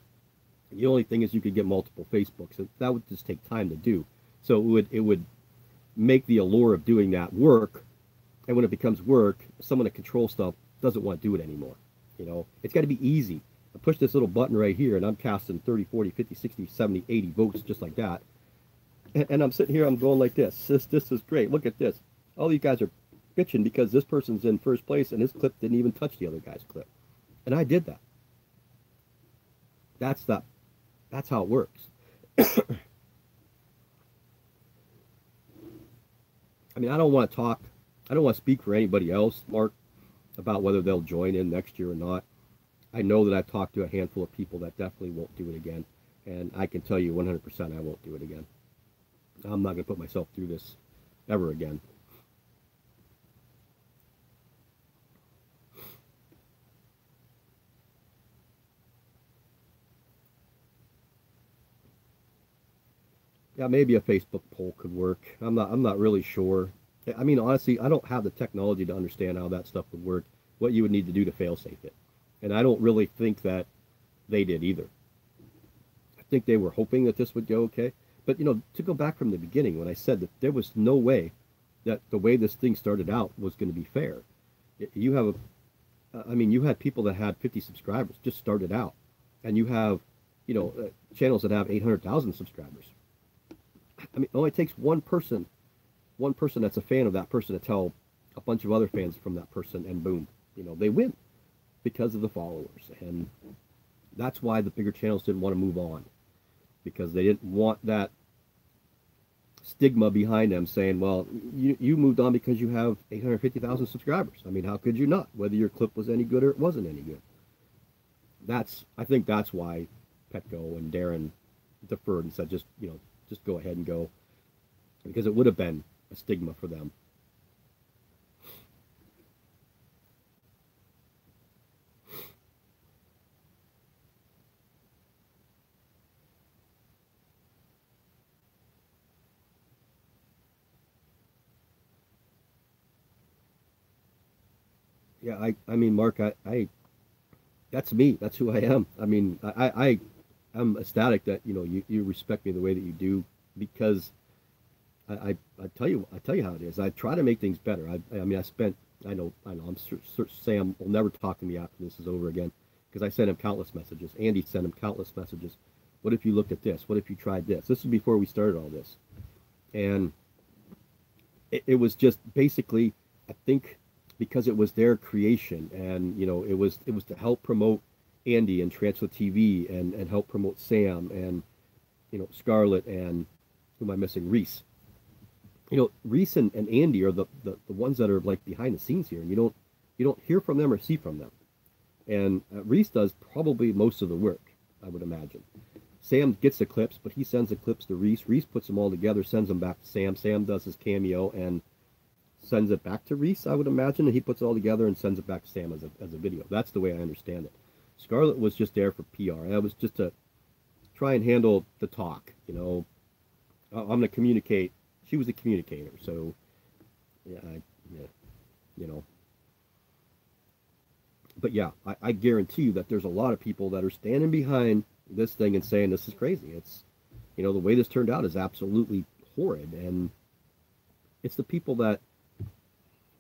The only thing is you could get multiple Facebooks. So that would just take time to do. So it would make the allure of doing that work. And when it becomes work, someone that controls stuff doesn't want to do it anymore. It's got to be easy. I push this little button right here, and I'm casting 30, 40, 50, 60, 70, 80 votes just like that. And I'm sitting here, I'm going like this. This is great. Look at this. All these guys are bitching because this person's in first place, and his clip didn't even touch the other guy's clip. And I did that. That's how it works. I mean, I don't want to speak for anybody else, Mark, about whether they'll join in next year or not. I know that I've talked to a handful of people that definitely won't do it again. And I can tell you 100% I won't do it again. I'm not going to put myself through this ever again. Yeah, maybe a Facebook poll could work. I'm not really sure. I mean, honestly, I don't have the technology to understand how that stuff would work, what you would need to do to fail-safe it. And I don't really think that they did either. I think they were hoping that this would go okay. But, to go back from the beginning, when I said that there was no way that the way this thing started out was going to be fair. You have you had people that had 50 subscribers just started out. And you have, channels that have 800,000 subscribers. I mean, it only takes one person that's a fan of that person to tell a bunch of other fans from that person, and boom, they win because of the followers. And that's why the bigger channels didn't want to move on, because they didn't want that stigma behind them saying, well, you moved on because you have 850,000 subscribers. I mean, how could you not, whether your clip was any good or it wasn't any good? I think that's why Petco and Darren deferred and said, just go ahead and go, because it would have been a stigma for them. Yeah, I mean, Mark, that's me. That's who I am. I mean, I'm ecstatic that you respect me the way that you do, because I tell you how it is. I try to make things better. I mean, I know I'm sure Sam will never talk to me after this is over again, because I sent him countless messages. Andy sent him countless messages. What if you looked at this? What if you tried this? This was before we started all this, and it was just basically, I think, because it was their creation, and it was to help promote Andy and Transfer TV, and help promote Sam and Scarlett, and who am I missing? Reese. Reese and Andy are the ones that are like behind the scenes here, and you don't hear from them or see from them. And Reese does probably most of the work, I would imagine. Sam gets the clips, but he sends the clips to Reese. Reese puts them all together, sends them back to Sam. Sam does his cameo and sends it back to Reese, I would imagine, and he puts it all together and sends it back to Sam as a video. That's the way I understand it. Scarlett was just there for PR, and that was just to try and handle the talk. I'm going to communicate. She was a communicator, so yeah, But yeah, I guarantee you that there's a lot of people that are standing behind this thing and saying this is crazy. It's, the way this turned out is absolutely horrid, and it's the people that,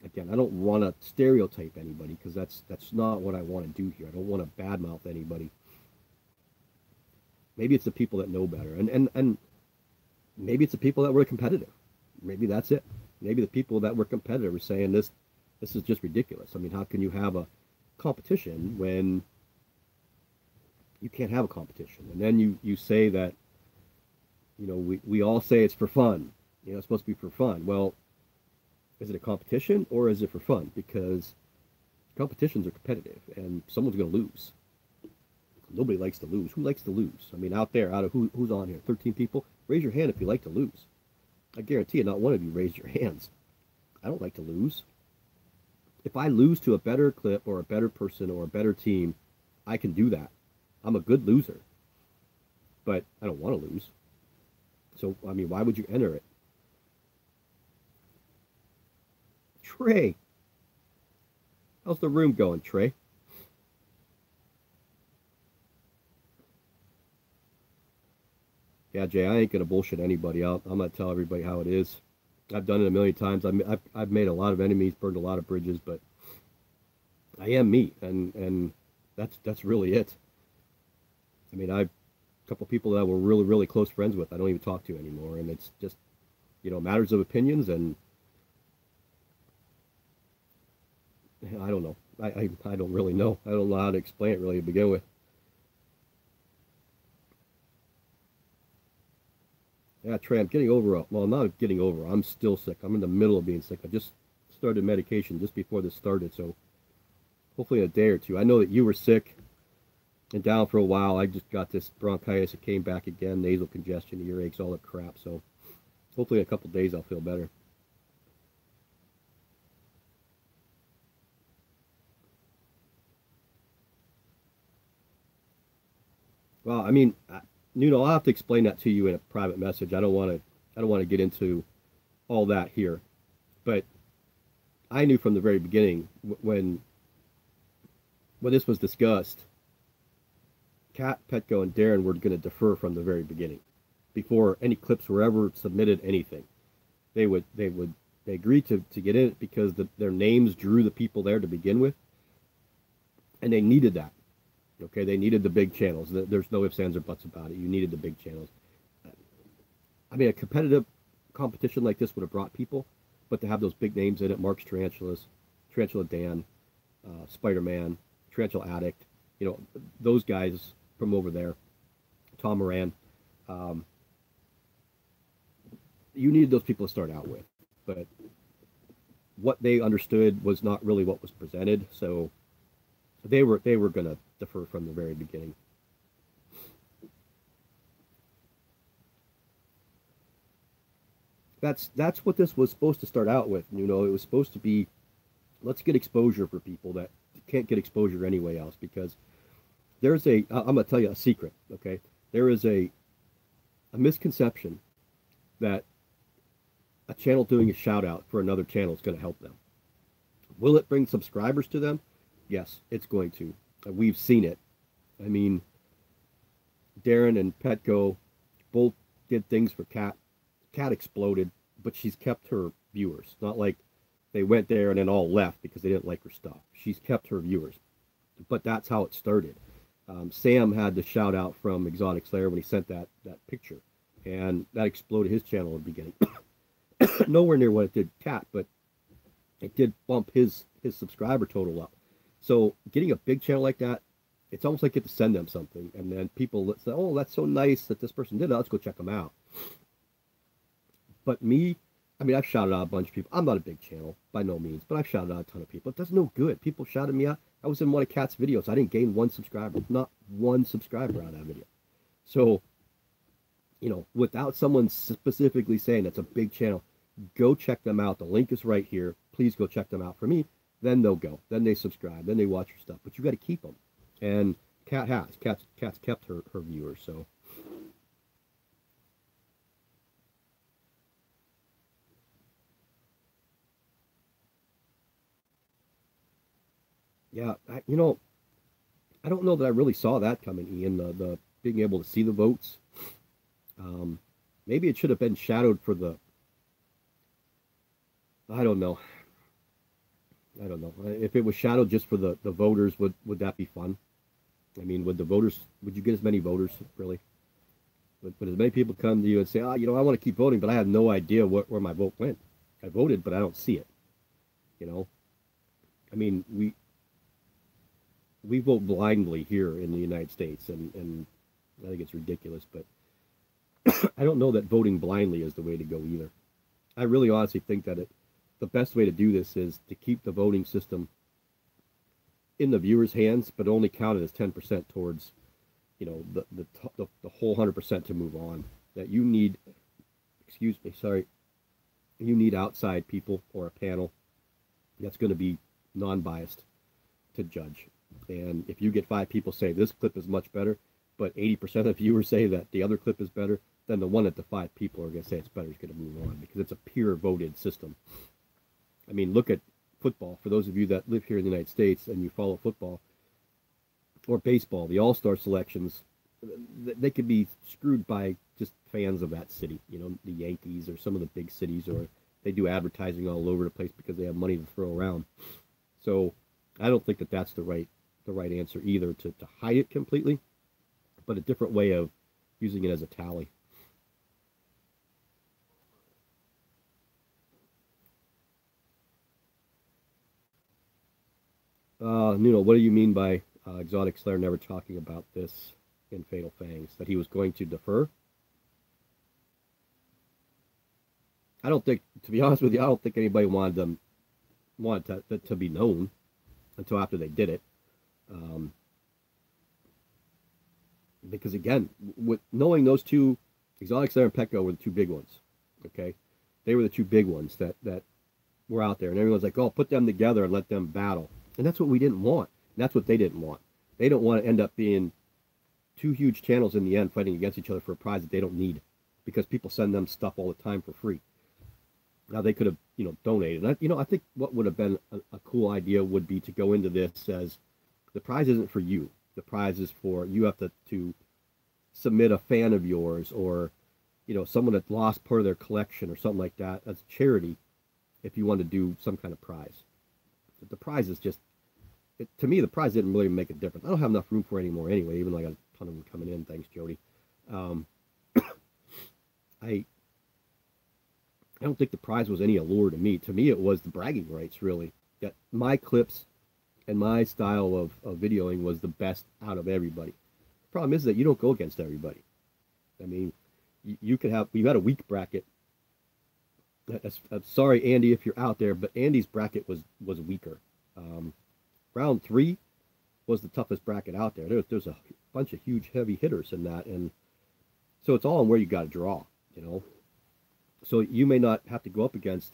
again, I don't want to stereotype anybody, because that's not what I want to do here. I don't want to badmouth anybody. Maybe it's the people that know better, and maybe it's the people that were competitive. Maybe that's it. Maybe the people that were competitive were saying this is just ridiculous. I mean, how can you have a competition when you can't have a competition? And then you say that, we all say it's for fun. It's supposed to be for fun. Well, is it a competition or is it for fun? Because competitions are competitive, and someone's going to lose. Nobody likes to lose. Who likes to lose? I mean, out there, out of who's on here, 13 people, raise your hand if you like to lose. I guarantee you, not one of you raised your hands. I don't like to lose. If I lose to a better clip or a better person or a better team, I can do that. I'm a good loser, but I don't want to lose. So, I mean, why would you enter it? Trey. How's the room going, Trey? Yeah, Jay, I ain't going to bullshit anybody out. I'm going to tell everybody how it is. I've done it a million times. I've made a lot of enemies, burned a lot of bridges, but I am me, and that's really it. I mean, a couple of people that we're really, really close friends with, I don't even talk to anymore, and it's just, matters of opinions, and I don't know. I don't really know. I don't know how to explain it really to begin with. Yeah, Trey, I'm getting over well, I'm not getting over. I'm still sick. I'm in the middle of being sick. I just started medication just before this started, so hopefully in a day or two. I know that you were sick and down for a while. I just got this bronchitis. It came back again, nasal congestion, earaches, all that crap. So hopefully in a couple of days I'll feel better. Well, I mean, I'll have to explain that to you in a private message. I don't want to. I don't want to get into all that here, but I knew from the very beginning when this was discussed, Kat, Petco, and Darren were going to defer from the very beginning, before any clips were ever submitted. Anything, they agreed to get in it because their names drew the people there to begin with, and they needed that. Okay, they needed the big channels. There's no ifs, ands, or buts about it. You needed the big channels. I mean, a competitive competition like this would have brought people, but to have those big names in it, Mark's Tarantulas, Tarantula Dan, Spider-Man, Tarantula Addict, those guys from over there, Tom Moran, you needed those people to start out with. But what they understood was not really what was presented, so they were going to defer from the very beginning. That's what this was supposed to start out with. It was supposed to be, let's get exposure for people that can't get exposure anyway else, because I'm going to tell you a secret, okay? There is a misconception that a channel doing a shout out for another channel is going to help them. Will it bring subscribers to them? Yes, it's going to. We've seen it. I mean, Darren and Petco both did things for Kat. Kat exploded, but she's kept her viewers. Not like they went there and then all left because they didn't like her stuff. She's kept her viewers. But that's how it started. Sam had the shout out from Exotic Slayer when he sent that picture, and that exploded his channel in the beginning. Nowhere near what it did Kat, but it did bump his subscriber total up. So getting a big channel like that, it's almost like you get to send them something, and then people say, "Oh, that's so nice that this person did that. Let's go check them out." But me, I mean, I've shouted out a bunch of people. I'm not a big channel by no means, but I've shouted out a ton of people. It does no good. People shouted me out. I was in one of Kat's videos. I didn't gain one subscriber, not one subscriber out of that video. So, without someone specifically saying that's a big channel, go check them out. The link is right here. Please go check them out for me. Then they'll go. Then they subscribe. Then they watch your stuff. But you got to keep them. And Kat has. Kat's kept her viewers. So. Yeah, I don't know that I really saw that coming, Ian. The being able to see the votes. Maybe it should have been shadowed for the. I don't know. I don't know. If it was shadowed just for the voters, would that be fun? I mean, would you get as many voters, really? Would as many people come to you and say, I want to keep voting, but I have no idea where my vote went. I voted, but I don't see it. I mean, we vote blindly here in the United States, and I think it's ridiculous, but I don't know that voting blindly is the way to go either. I really honestly think that the best way to do this is to keep the voting system in the viewer's hands, but only counted as 10% towards, the whole 100% to move on. That you need, excuse me, sorry, you need outside people or a panel that's going to be non-biased to judge. And if you get 5 people say this clip is much better, but 80% of viewers say that the other clip is better, then the one that the 5 people are going to say it's better is going to move on, because it's a peer voted system. I mean, look at football. For those of you that live here in the United States and you follow football or baseball, the all-star selections, they could be screwed by just fans of that city, the Yankees or some of the big cities, or they do advertising all over the place because they have money to throw around. So I don't think that that's the right answer either, to hide it completely, but a different way of using it as a tally. Nuno, what do you mean by Exotic Slayer never talking about this in Fatal Fangs? That he was going to defer? I don't think, to be honest with you, I don't think anybody wanted to be known until after they did it. Because again, with knowing those two, Exotic Slayer and Pekka were the two big ones. Okay, they were the two big ones that were out there, and everyone's like, "Oh, put them together and let them battle." And that's what we didn't want. And that's what they didn't want. They don't want to end up being two huge channels in the end fighting against each other for a prize that they don't need, because people send them stuff all the time for free. Now they could have, donated. And I think what would have been a cool idea would be to go into this as the prize isn't for you. The prize is for, you have to submit a fan of yours, or someone that lost part of their collection or something like that as charity, if you want to do some kind of prize. But the prize is just, to me, the prize didn't really make a difference. I don't have enough room for it anymore anyway, even though I got a ton of them coming in. Thanks, Jody. I don't think the prize was any allure to me. To me, it was the bragging rights, really. That my clips and my style of videoing was the best out of everybody. The problem is that you don't go against everybody. I mean, you had a weak bracket. I'm sorry, Andy, if you're out there, but Andy's bracket was weaker. Round 3 was the toughest bracket out there. There's a bunch of huge, heavy hitters in that, and so it's all on where you got to draw, So you may not have to go up against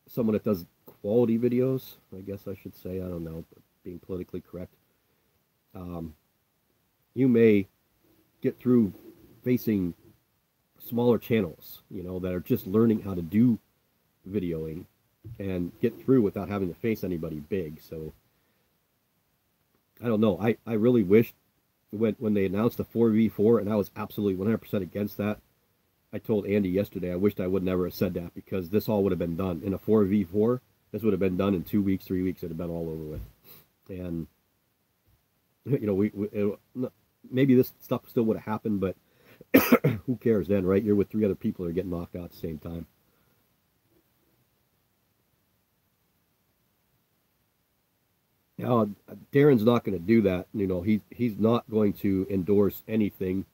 someone that does quality videos, I guess I should say. I don't know, but being politically correct. You may get through facing smaller channels, that are just learning how to do videoing, and get through without having to face anybody big. So I don't know. I really wished when they announced the 4v4, and I was absolutely 100% against that. I told Andy yesterday I wished I would never have said that, because this all would have been done in a 4v4. This would have been done in 2 weeks, 3 weeks. It'd have been all over with. And maybe this stuff still would have happened, but who cares then, right? You're with 3 other people that are getting knocked out at the same time. Now, Darren's not going to do that. He's not going to endorse anything.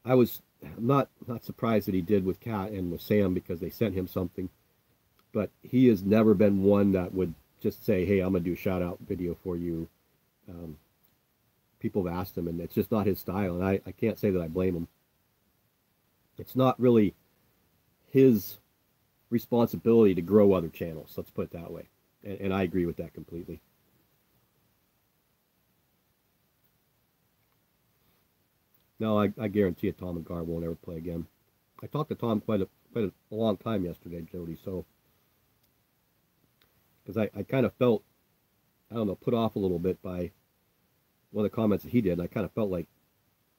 I was not surprised that he did with Kat and with Sam, because they sent him something. But he has never been one that would just say, "Hey, I'm going to do a shout-out video for you." People have asked him, and it's just not his style, and I can't say that I blame him. It's not really his responsibility to grow other channels. Let's put it that way. And I agree with that completely. No, I guarantee you Tom and Gar won't ever play again. I talked to Tom quite a long time yesterday, Jody, so because I kind of felt, I don't know, put off a little bit by one of the comments that he did. And I kind of felt like,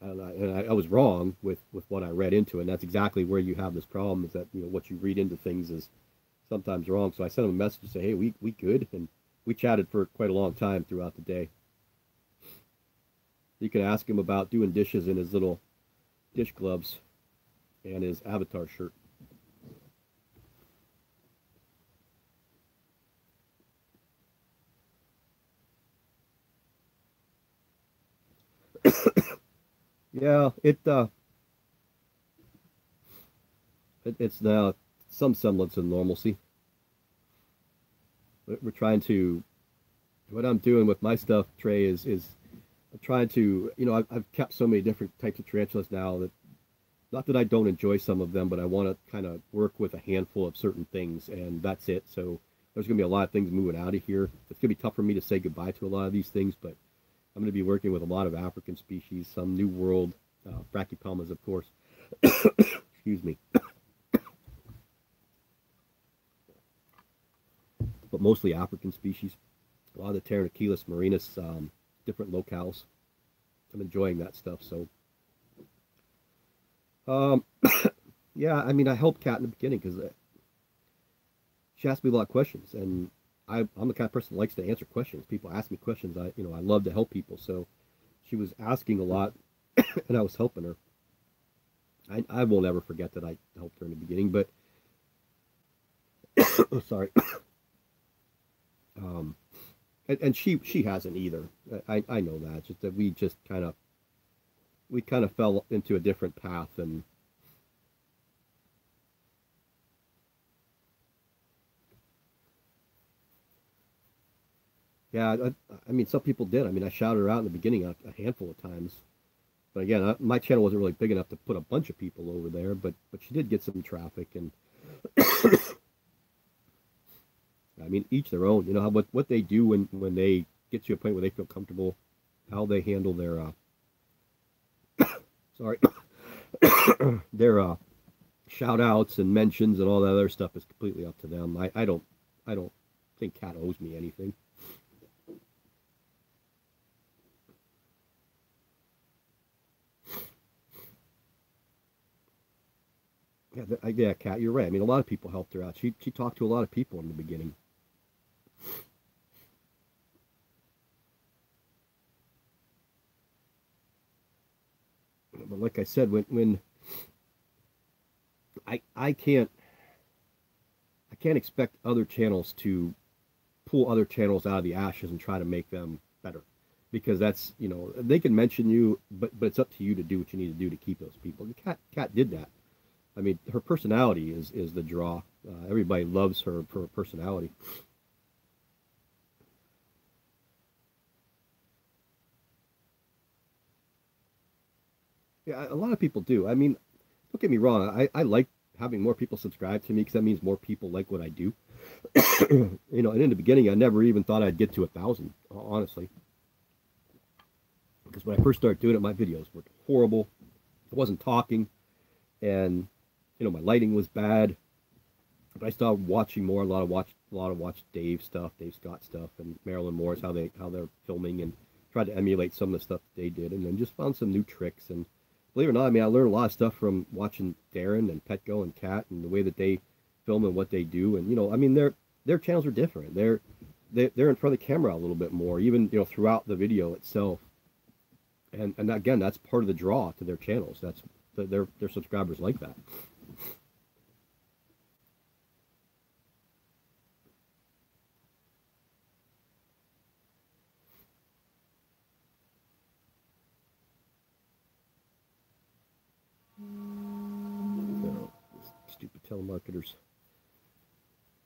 I was wrong with what I read into it. And that's exactly where you have this problem, is that what you read into things is sometimes wrong. So I sent him a message to say, "Hey, we good," and we chatted for quite a long time throughout the day. You can ask him about doing dishes in his little dish gloves and his Avatar shirt. Yeah, it's now some semblance of normalcy. we're trying to, what I'm doing with my stuff, Trey, is I'm trying to, I've kept so many different types of tarantulas now that, not that I don't enjoy some of them, but I want to kind of work with a handful of certain things, and that's it. So there's going to be a lot of things moving out of here. It's going to be tough for me to say goodbye to a lot of these things, but I'm going to be working with a lot of African species, some New World, brachypelmas, of course. Excuse me. But mostly African species. A lot of the Pteranachilus marinus, different locales. I'm enjoying that stuff. So, um, yeah, I mean, I helped Kat in the beginning because she asked me a lot of questions, and I'm the kind of person that likes to answer questions. People ask me questions. I love to help people. So she was asking a lot, and I was helping her. I will never forget that I helped her in the beginning, but sorry. Um, and she hasn't either. I know that. Just that we kind of fell into a different path, and yeah, I mean, some people did. I mean, I shouted her out in the beginning a handful of times. But again, my channel wasn't really big enough to put a bunch of people over there, but she did get some traffic, and I mean, each their own. You know how what they do when they get to a point where they feel comfortable, how they handle their sorry their shout outs and mentions and all that other stuff is completely up to them. I don't think Cat owes me anything. Yeah, Cat, you're right. I mean, a lot of people helped her out. She talked to a lot of people in the beginning. But like I said, when I can't expect other channels to pull other channels out of the ashes and try to make them better, because that's, they can mention you, but it's up to you to do what you need to do to keep those people. The Cat did that. I mean, her personality is the draw. Everybody loves her for her personality. Yeah, a lot of people do. I mean, don't get me wrong. I like having more people subscribe to me because that means more people like what I do. And in the beginning, I never even thought I'd get to 1,000, honestly. Because when I first started doing it, my videos were horrible. I wasn't talking, and my lighting was bad. But I started watching more, a lot of watch Dave stuff, Dave Scott stuff, and Marilyn Morris, how they're filming, and tried to emulate some of the stuff that they did, and then just found some new tricks. And believe it or not, I mean, I learned a lot of stuff from watching Darren and Petco and Kat and the way that they film and what they do. And I mean, their channels are different. They're in front of the camera a little bit more, even throughout the video itself. And again, that's part of the draw to their channels. That's their subscribers like that. Stupid telemarketers.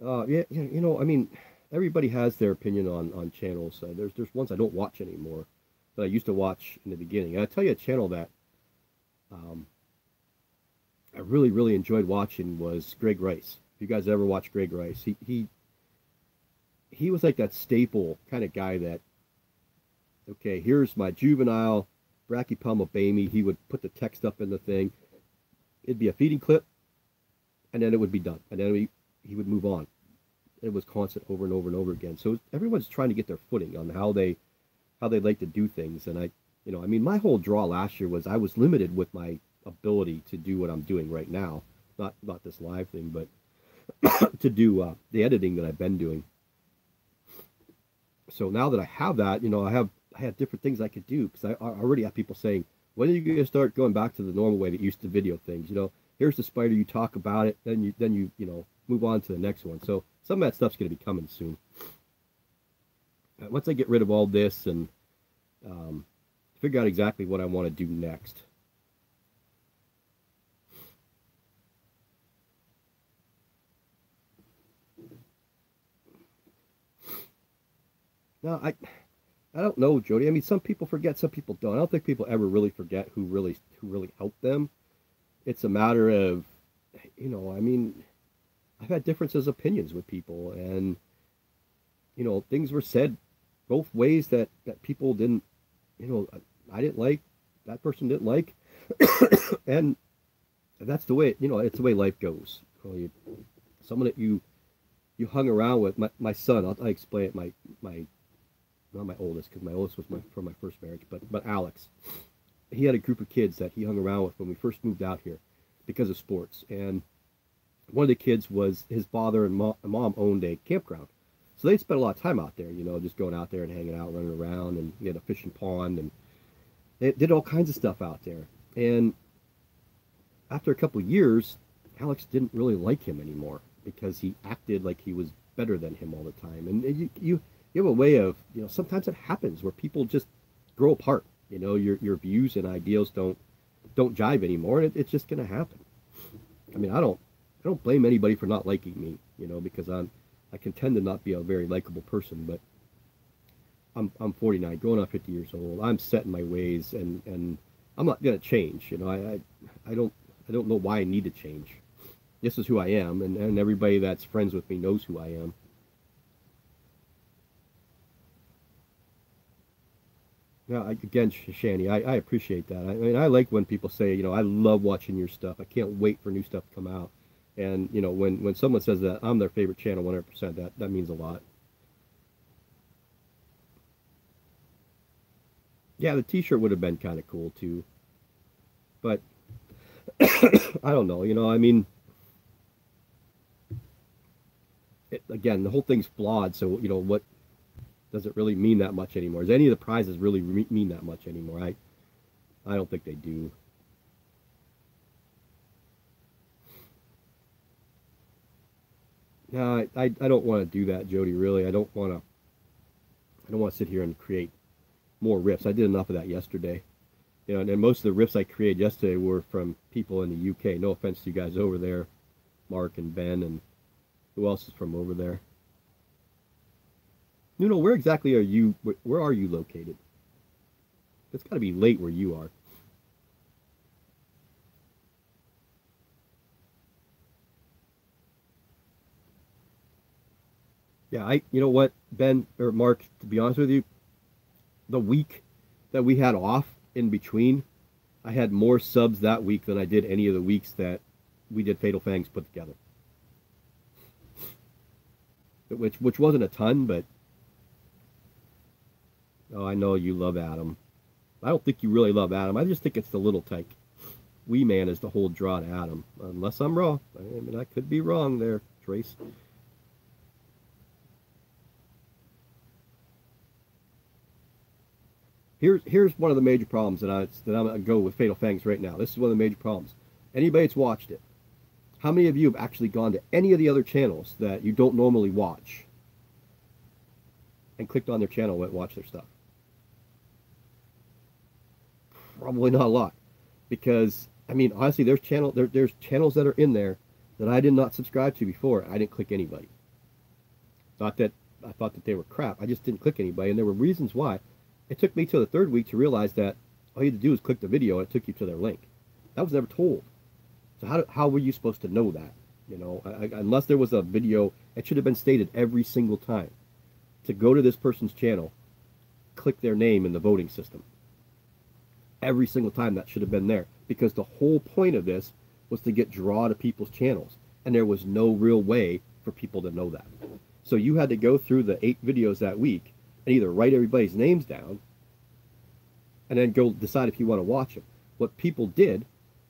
Yeah, I mean, everybody has their opinion on channels. There's ones I don't watch anymore that I used to watch in the beginning. And I tell you, a channel that um, I really really enjoyed watching was Greg Rice. If you guys ever watch Greg Rice, he was like that staple kind of guy that, okay, here's my juvenile brachypelma baby. He would put the text up in the thing. It'd be a feeding clip, and then it would be done, and then he would move on. It was constant over and over and over again. So everyone's trying to get their footing on how they like to do things. And I mean, my whole draw last year was I was limited with my ability to do what I'm doing right now, not this live thing, but to do the editing that I've been doing. So now that I have that, I have different things I could do, because I already have people saying, when are you going to start going back to the normal way that you used to video things? Here's the spider, you talk about it, then you move on to the next one. So some of that stuff's going to be coming soon. Once I get rid of all this and figure out exactly what I want to do next. No, I don't know, Jody. I mean, some people forget, some people don't. I don't think people ever really forget who really helped them. It's a matter of, I mean, I've had differences of opinions with people, and things were said both ways that people didn't, you know, I didn't like, that person didn't like, and that's the way, it's the way life goes. Someone that you hung around with, my son. I'll explain it. My not my oldest, because my oldest was from my first marriage, but Alex. He had a group of kids that he hung around with when we first moved out here because of sports. And one of the kids was his father and mom owned a campground. So they spent a lot of time out there, just going out there and hanging out, running around, and he had a fishing pond, and they did all kinds of stuff out there. And after a couple of years, Alex didn't really like him anymore because he acted like he was better than him all the time. And you have a way of, sometimes it happens where people just grow apart. Your views and ideals don't jive anymore, and it's just going to happen. I mean, I don't blame anybody for not liking me, because I can tend to not be a very likable person, but I'm 49, going on 50 years old. I'm set in my ways, and I'm not going to change. I don't know why I need to change. This is who I am, and everybody that's friends with me knows who I am. Yeah, again, Shani, I appreciate that. I mean, I like when people say, I love watching your stuff. I can't wait for new stuff to come out. And, when someone says that, I'm their favorite channel 100%, that means a lot. Yeah, the t-shirt would have been kind of cool too. But I don't know, I mean, again, the whole thing's flawed. So, what does it really mean that much anymore? Does any of the prizes really mean that much anymore? I don't think they do. No, I don't want to do that, Jody. Really, I don't want to sit here and create more riffs. I did enough of that yesterday. And most of the riffs I created yesterday were from people in the UK. No offense to you guys over there, Mark and Ben, and who else is from over there? Where exactly are you? Where are you located? It's got to be late where you are. Yeah, you know what, Ben or Mark, to be honest with you, the week that we had off in between, I had more subs that week than I did any of the weeks that we did Fatal Fangs put together. Which wasn't a ton, but oh, I know you love Adam. I don't think you really love Adam. I just think it's the little tyke. Wee Man is the whole draw to Adam. Unless I'm wrong. I mean, I could be wrong there, Trace. Here's one of the major problems that I'm gonna go with Fatal Fangs right now. This is one of the major problems. Anybody that's watched it, how many of you have actually gone to any of the other channels that you don't normally watch and clicked on their channel and watched their stuff? Probably not a lot, because I mean, honestly, there's channels that are in there that I did not subscribe to before. I didn't click anybody. Not that I thought that they were crap. I just didn't click anybody, and there were reasons why. It took me till the third week to realize that all you had to do was click the video and it took you to their link. That was never told. So how were you supposed to know that? Unless there was a video, it should have been stated every single time to go to this person's channel, click their name in the voting system. Every single time that should have been there, because the whole point of this was to get draw to people's channels, and there was no real way for people to know that. So you had to go through the 8 videos that week and either write everybody's names down and then go decide if you want to watch them. What people did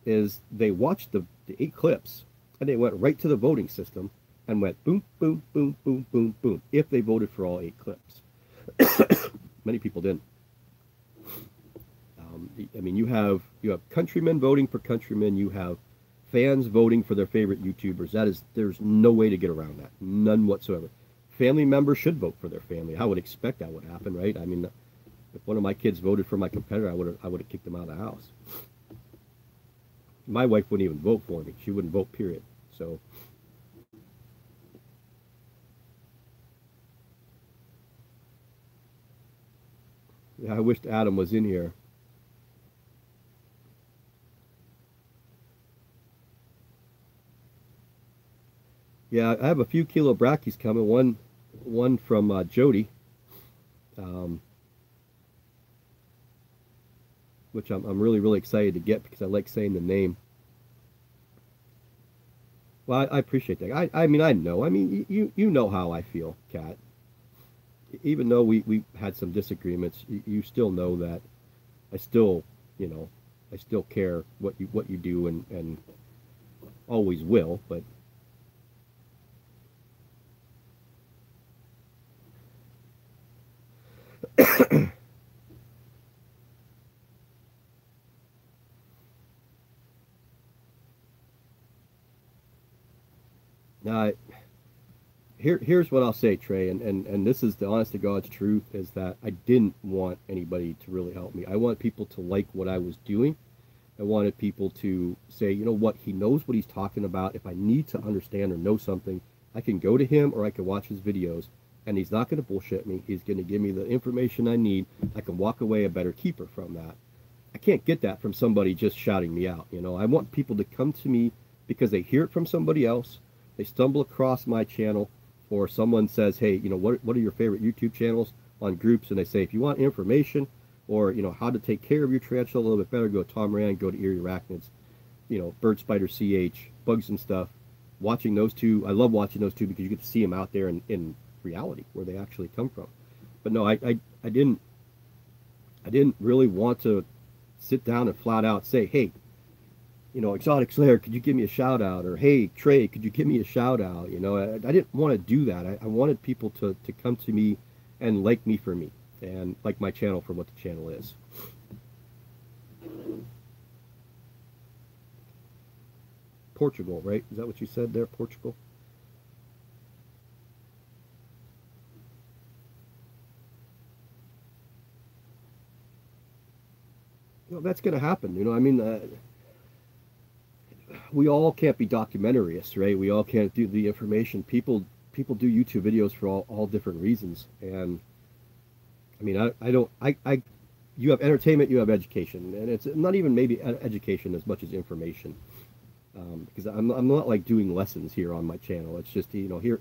is they watched the 8 clips and they went right to the voting system and went boom, boom, boom, boom, boom, boom, if they voted for all 8 clips. Many people didn't. I mean, you have countrymen voting for countrymen. You have fans voting for their favorite YouTubers. There's no way to get around that. None whatsoever. Family members should vote for their family. I would expect that would happen, right? I mean, if one of my kids voted for my competitor, I would have kicked them out of the house. My wife wouldn't even vote for me. She wouldn't vote, period. So, Yeah, I wished Adam was in here. Yeah, I have a few kilo brackies coming. One from Jody, um, which I'm really really excited to get because I like saying the name. Well, I appreciate that. I mean I know. I mean you know how I feel, Kat. Even though we had some disagreements, you still know that I still you know I still care what you do and always will. But now here's what I'll say, Trey, and this is the honest to God's truth, is that I didn't want anybody to really help me. I want people to like what I was doing. I wanted people to say, you know what, he knows what he's talking about. If I need to understand or know something, I can go to him or I can watch his videos, and he's not going to bullshit me. He's going to give me the information I need. I can walk away a better keeper from that. I can't get that from somebody just shouting me out. I want people to come to me because they hear it from somebody else. They stumble across my channel, or someone says, hey, what are your favorite YouTube channels on groups? And they say, if you want information or, how to take care of your tarantula a little bit better, go to Tom Rand, go to Eerie Arachnids, Bird Spider CH, Bugs and Stuff. Watching those two, I love watching those two because you get to see them out there in reality where they actually come from. But no, I didn't really want to sit down and flat out say, hey, Exotic Slayer, could you give me a shout out? Or, hey, Trey, could you give me a shout out? I didn't want to do that. I wanted people to come to me and like me for me and like my channel for what the channel is. Portugal, right? Is that what you said there, Portugal? That's going to happen. I mean, we all can't be documentarists, right? We all can't do the information. People do YouTube videos for all different reasons. And I mean, I don't, you have entertainment, you have education, and it's not even maybe education as much as information. Because I'm not like doing lessons here on my channel. It's just, here,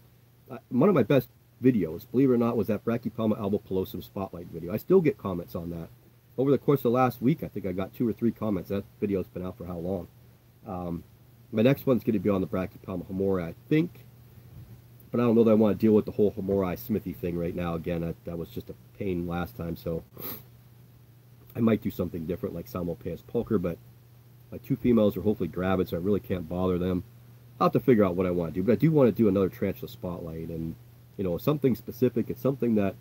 one of my best videos, believe it or not, was that Brachypelma albopilosum spotlight video. I still get comments on that. Over the course of the last week, I think I got 2 or 3 comments. That video's been out for how long? My next one's going to be on the Brachypelma humorae, I think. But I don't know that I want to deal with the whole humorae Smithy thing right now. Again, that was just a pain last time, so I might do something different like Salmopaeus pulcher, but my 2 females are hopefully gravid, so I really can't bother them. I'll have to figure out what I want to do, but I do want to do another tarantula spotlight, and something specific. It's something that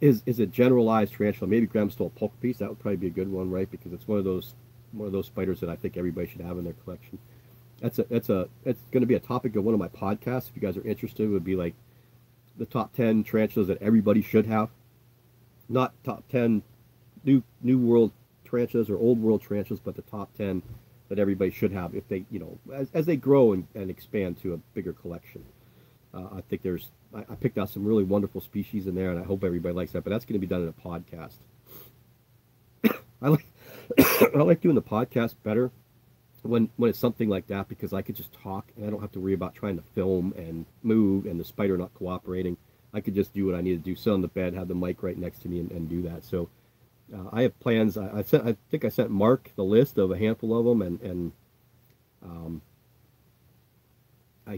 is a generalized tarantula, maybe Gramstole pulcher piece. That would probably be a good one, right? Because it's one of those spiders that I think everybody should have in their collection. It's going to be a topic of one of my podcasts. If you guys are interested, it would be like the top 10 tarantulas that everybody should have, not top 10 new world tarantulas or old world tarantulas, but the top 10 that everybody should have if they, as they grow and expand to a bigger collection. I think I picked out some really wonderful species in there, and I hope everybody likes that. But that's going to be done in a podcast. I like I like doing the podcast better when it's something like that, because I could just talk and I don't have to worry about trying to film and move and the spider not cooperating. I could just do what I need to do, sit on the bed, have the mic right next to me, and do that. So I have plans. I think I sent Mark the list of a handful of them, and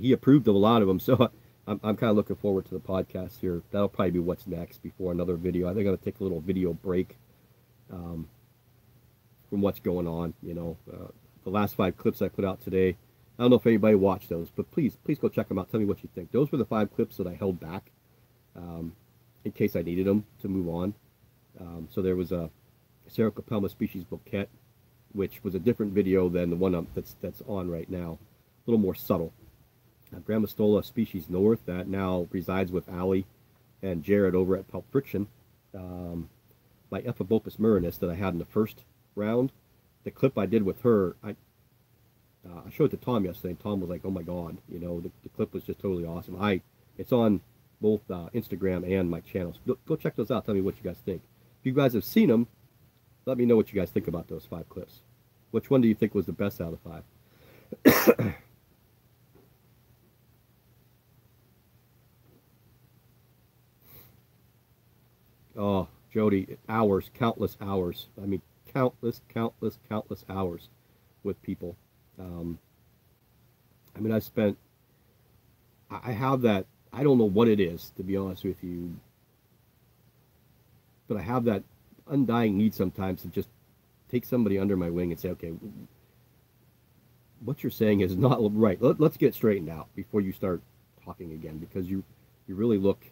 he approved of a lot of them. So I'm kind of looking forward to the podcast here. That'll probably be what's next before another video. I think I'm going to take a little video break from what's going on. The last 5 clips I put out today, I don't know if anybody watched those, but please go check them out. Tell me what you think. Those were the 5 clips that I held back in case I needed them to move on. So there was a Sericopelma species bouquet, which was a different video than the one that's on right now. A little more subtle. Grammostola species north that now resides with Allie and Jared over at Pulp Friction. My Ephebopus murinus that I had in the first round. The clip I did with her, I showed it to Tom yesterday, and Tom was like, oh my god, the clip was just totally awesome. It's on both Instagram and my channels. Go check those out. Tell me what you guys think. If you guys have seen them, let me know what you guys think about those 5 clips. Which one do you think was the best out of the 5? Oh, Jody, hours, countless hours. I mean, countless, countless, countless hours with people. Um, I mean, I have that, I don't know what it is, to be honest with you, but I have that undying need sometimes to just take somebody under my wing and say, okay, what you're saying is not right. Let's get straightened out before you start talking again, because you really look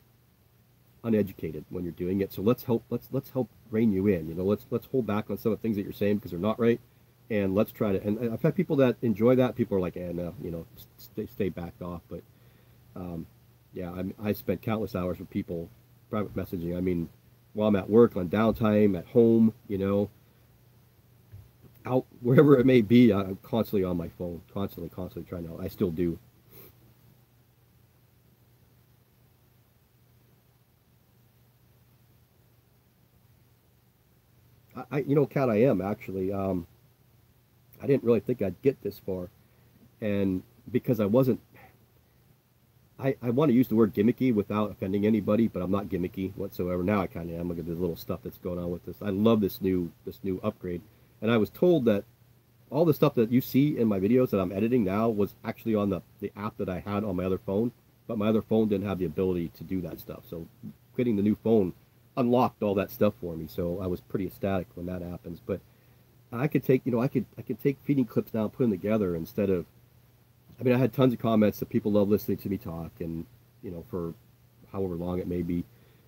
uneducated when you're doing it. So let's help rein you in. You know, let's hold back on some of the things that you're saying because they're not right, and let's try to. And I've had people that enjoy that. People are like, no, you know, stay backed off. But yeah, I spent countless hours with people private messaging. I mean, while I'm at work, on downtime, at home, you know, out wherever it may be, I'm constantly on my phone, constantly trying to. I still do. You know, Kat, I am actually. I didn't really think I'd get this far, and because I wasn't, I want to use the word gimmicky without offending anybody, but I'm not gimmicky whatsoever. Now I kind of am. Look at the little stuff that's going on with this. I love this new upgrade, and I was told that all the stuff that you see in my videos that I'm editing now was actually on the app that I had on my other phone, but my other phone didn't have the ability to do that stuff. So getting the new phone unlocked all that stuff for me. So I was pretty ecstatic when that happens. But I could take, you know, I could take feeding clips now and put them together instead of. I mean, I had tons of comments that people love listening to me talk, and you know, for however long it may be,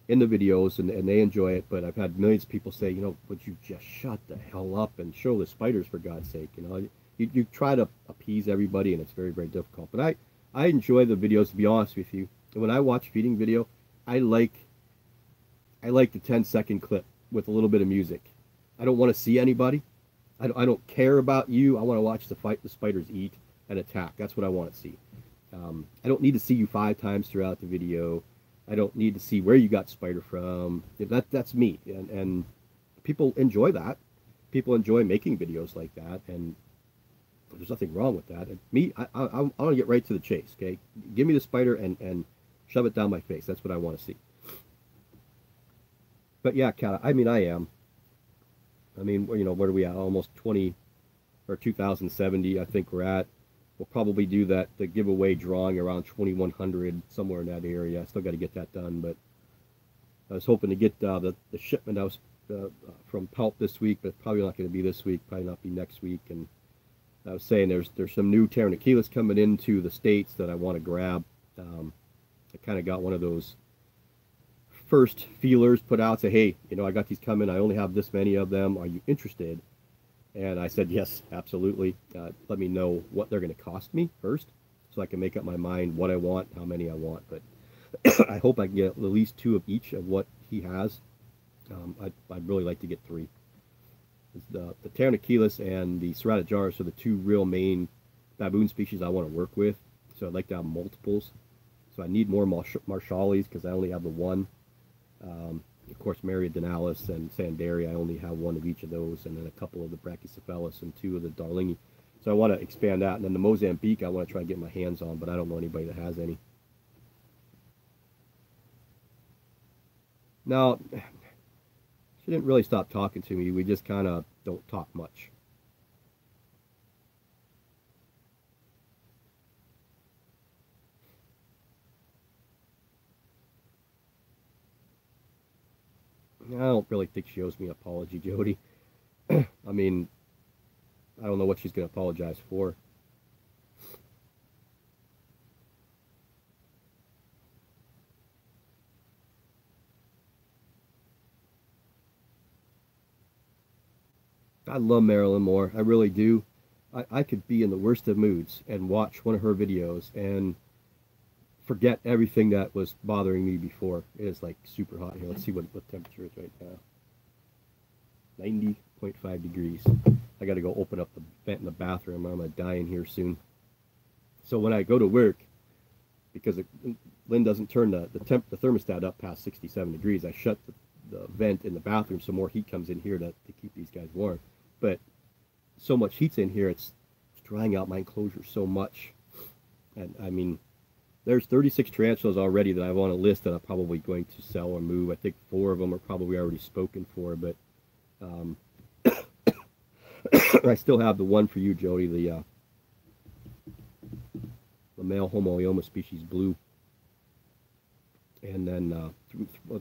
in the videos, and they enjoy it. But I've had millions of people say, you know, would you just shut the hell up and show the spiders for God's sake? You know, you try to appease everybody, and it's very, very difficult. But I enjoy the videos, to be honest with you. And when I watch feeding video, I like the 10-second clip with a little bit of music. I don't want to see anybody. I don't care about you. I want to watch the spiders eat and attack. That's what I want to see. I don't need to see you 5 times throughout the video. I don't need to see where you got spider from. That's me, and people enjoy that. People enjoy making videos like that, and there's nothing wrong with that. And me, I want to get right to the chase. Okay, give me the spider and shove it down my face. That's what I want to see. But yeah, Kat, I mean, I am. I mean, you know, where are we at? Almost 20 or 2070, I think we're at. We'll probably do the giveaway drawing around 2100, somewhere in that area. I still got to get that done, but I was hoping to get the shipment out from Pulp this week, but probably not going to be this week, probably not be next week. And I was saying there's some new Pteranachilus coming into the States that I want to grab. I kind of got one of those first feelers put out, say, hey, you know, I got these coming. I only have this many of them. Are you interested? And I said, yes, absolutely. Let me know what they're going to cost me first, so I can make up my mind what I want, how many I want. But I hope I can get at least 2 of each of what he has. I'd really like to get 3. The Pteranachilus and the Ceratojaurus are the 2 real main baboon species I want to work with. So I'd like to have multiples. So I need more Marshallis because I only have the 1. Of course, Meriodinalis and Sanderi, I only have 1 of each of those, and then a couple of the Brachycephalus and 2 of the Darlingi. So I want to expand that. And then the Mozambique, I want to try and get my hands on, but I don't know anybody that has any. Now, she didn't really stop talking to me. We just kind of don't talk much. I don't really think she owes me an apology, Jody. I mean, I don't know what she's going to apologize for. I love Marilyn Moore. I really do. I could be in the worst of moods and watch one of her videos and forget everything that was bothering me before. It is like super hot here. Let's see what temperature is right now. 90.5 degrees. I got to go open up the vent in the bathroom. I'm going to die in here soon. So when I go to work, because Lynn doesn't turn the thermostat up past 67 degrees, I shut the vent in the bathroom so more heat comes in here to keep these guys warm. But so much heat's in here, it's drying out my enclosure so much. And I mean, there's 36 tarantulas already that I have on a list that I'm probably going to sell or move. I think 4 of them are probably already spoken for, but I still have the one for you, Jody, the male homoioma species blue. And then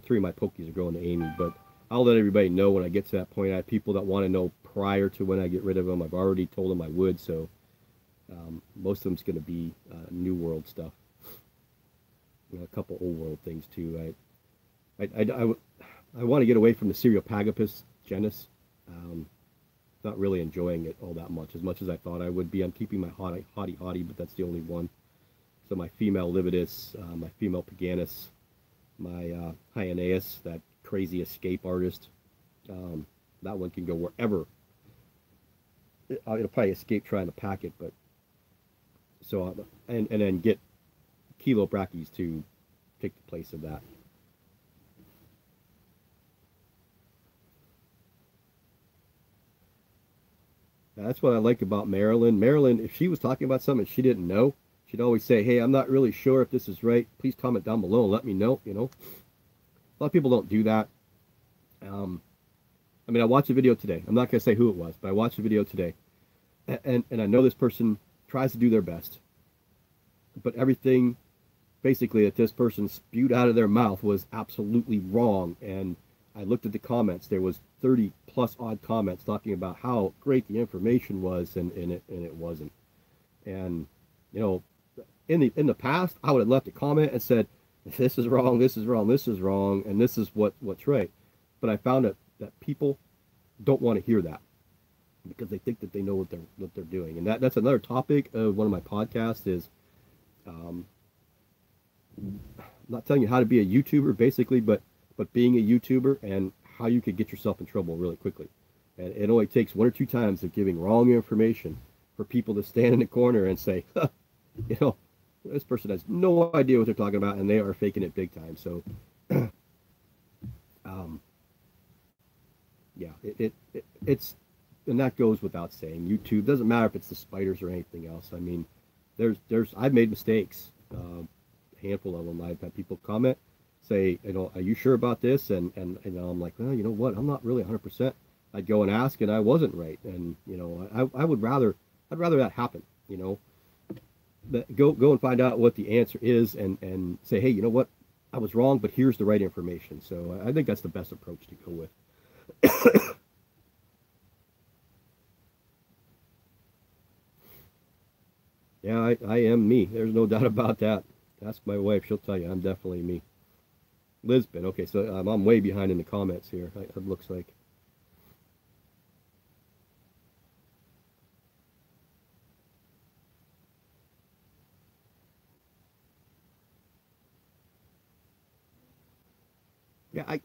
3 of my pokies are growing to Amy, but I'll let everybody know when I get to that point. I have people that want to know prior to when I get rid of them. I've already told them I would, so most of them's going to be New World stuff. You know, a couple Old World things too. I want to get away from the Cereopagopus genus. Not really enjoying it all that much as I thought I would be. I'm keeping my hottie, but that's the only one. So my female Lividus, my female Paganus, my Hyaeneus, that crazy escape artist. That one can go wherever. It'll probably escape trying to pack it, but so and then get Chilobrachys to take the place of that. That's what I like about Marilyn. Marilyn, if she was talking about something she didn't know, she'd always say, "Hey, I'm not really sure if this is right. Please comment down below and let me know." You know, a lot of people don't do that. I mean, I watched a video today. I'm not going to say who it was, but I watched a video today. And I know this person tries to do their best. But everything, basically, that this person spewed out of their mouth was absolutely wrong. And I looked at the comments. There was 30 plus odd comments talking about how great the information was, and it wasn't. And, you know, in the past, I would have left a comment and said, this is wrong, this is wrong, this is wrong, and this is what's right. But I found that people don't want to hear that because they think that they know what they're doing. And that's another topic of one of my podcasts is I'm not telling you how to be a YouTuber basically, but being a YouTuber and how you could get yourself in trouble really quickly. And it only takes 1 or 2 times of giving wrong information for people to stand in the corner and say, huh, you know, this person has no idea what they're talking about, and they are faking it big time. So yeah, it's, and that goes without saying. YouTube doesn't matter if it's the spiders or anything else. I mean, I've made mistakes. A handful of them. I've had people comment, say, you know, are you sure about this? And you know, I'm like, well, you know what? I'm not really 100%. I'd go and ask, and I wasn't right. And you know, I'd rather that happen. You know, go and find out what the answer is, and say, hey, you know what? I was wrong, but here's the right information. So I think that's the best approach to go with. Yeah, I am me. There's no doubt about that. Ask my wife. She'll tell you I'm definitely me. Lisbon. Okay, so I'm way behind in the comments here, it looks like. Yeah,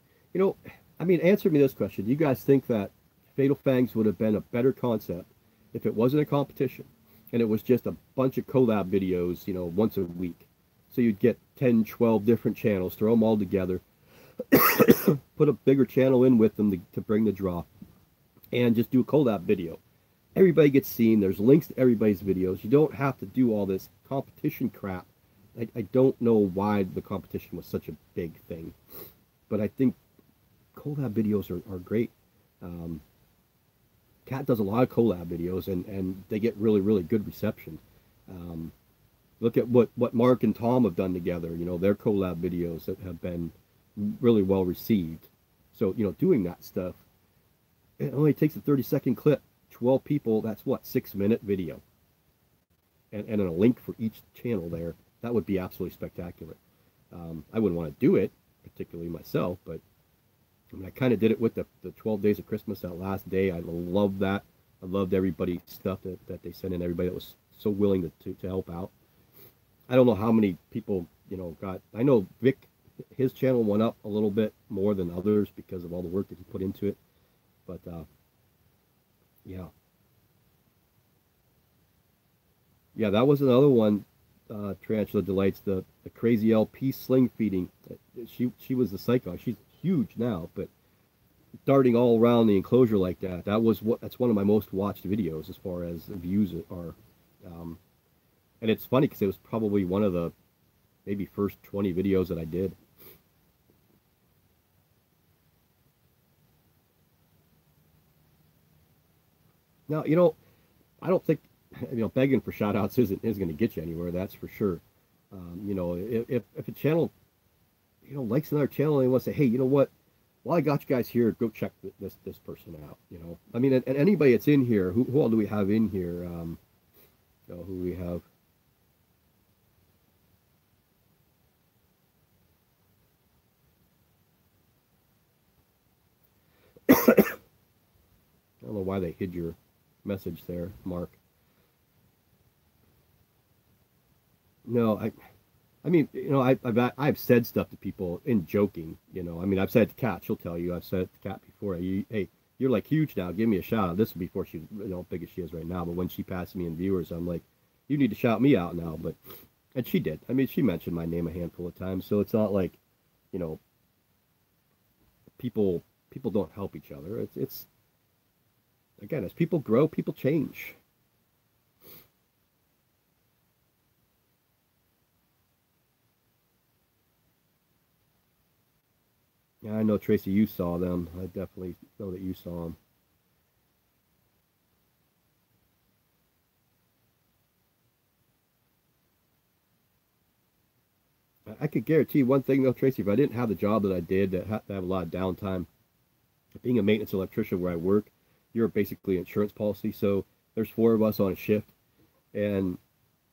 I mean, answer me this question. You guys think that Fatal Fangs would have been a better concept if it wasn't a competition and it was just a bunch of collab videos, you know, once a week? So you'd get 10, 12 different channels, throw them all together, put a bigger channel in with them to bring the draw, and just do a collab video. Everybody gets seen. There's links to everybody's videos. You don't have to do all this competition crap. I don't know why the competition was such a big thing, but I think collab videos are great. Kat does a lot of collab videos, and they get really, really good reception. Look at what Mark and Tom have done together. You know, their collab videos that have been really well received. So, you know, doing that stuff, it only takes a 30-second clip. 12 people, that's what, 6-minute video. And a link for each channel there. That would be absolutely spectacular. I wouldn't want to do it, particularly myself, but I mean, I kind of did it with the 12 Days of Christmas, that last day. I loved that. I loved everybody's stuff that they sent in, everybody that was so willing to help out. I don't know how many people, you know, got, I know Vic, his channel went up a little bit more than others because of all the work that he put into it. But, yeah. Yeah, that was another one. tarantula delights, the crazy LP sling feeding. She was the psycho. She's huge now, but darting all around the enclosure like that. That's one of my most watched videos as far as views are. Um, and it's funny because it was probably one of the maybe first 20 videos that I did. Now, I don't think begging for shout outs isn't going to get you anywhere. That's for sure. If a channel likes another channel and they want to say, hey, you know what? Well, I got you guys here. Go check this person out. I mean, and anybody that's in here, who all do we have in here? Who we have? I don't know why they hid your message there, Mark. No, I mean, I've said stuff to people in joking. I mean, I've said it to Kat. She'll tell you. I've said it to Kat before. Hey, you're like huge now. Give me a shout out. This was before she was big as she is right now. But when she passed me in viewers, I'm like, you need to shout me out now. And she did. I mean, she mentioned my name a handful of times. So it's not like, you know, people don't help each other. It's again, as people grow, people change. Yeah, I know, Tracy, you saw them. I definitely know that you saw them. I could guarantee one thing though, Tracy. If I didn't have the job that I did, that to have a lot of downtime, being a maintenance electrician where I work, you're basically insurance policy. So there's four of us on a shift, and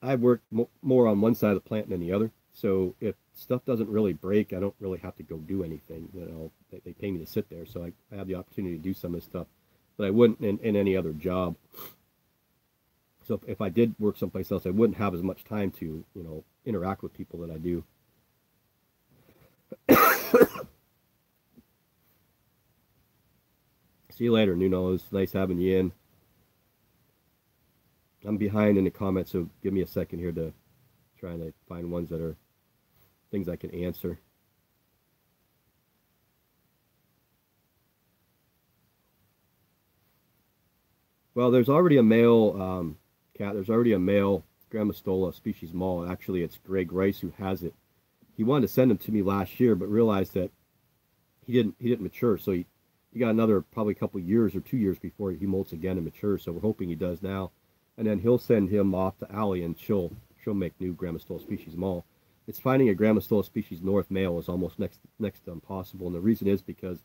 I work more on one side of the plant than the other. So if stuff doesn't really break, I don't really have to go do anything. They pay me to sit there, so I have the opportunity to do some of this stuff that I wouldn't in any other job. So if I did work someplace else, I wouldn't have as much time to, interact with people that I do. See you later, Nuno. It's nice having you in. I'm behind in the comments, so give me a second here to try to find ones that are things I can answer. Well, there's already a male cat. There's already a male Grammostola species mall. Actually, it's Greg Rice who has it. He wanted to send him to me last year, but realized that he didn't mature. So he got another probably a couple years or 2 years before he molts again and matures. So we're hoping he does now, and then he'll send him off to Allie, and she'll make new Grammostola species mall. It's finding a Grammostola species north male is almost next to impossible, and the reason is because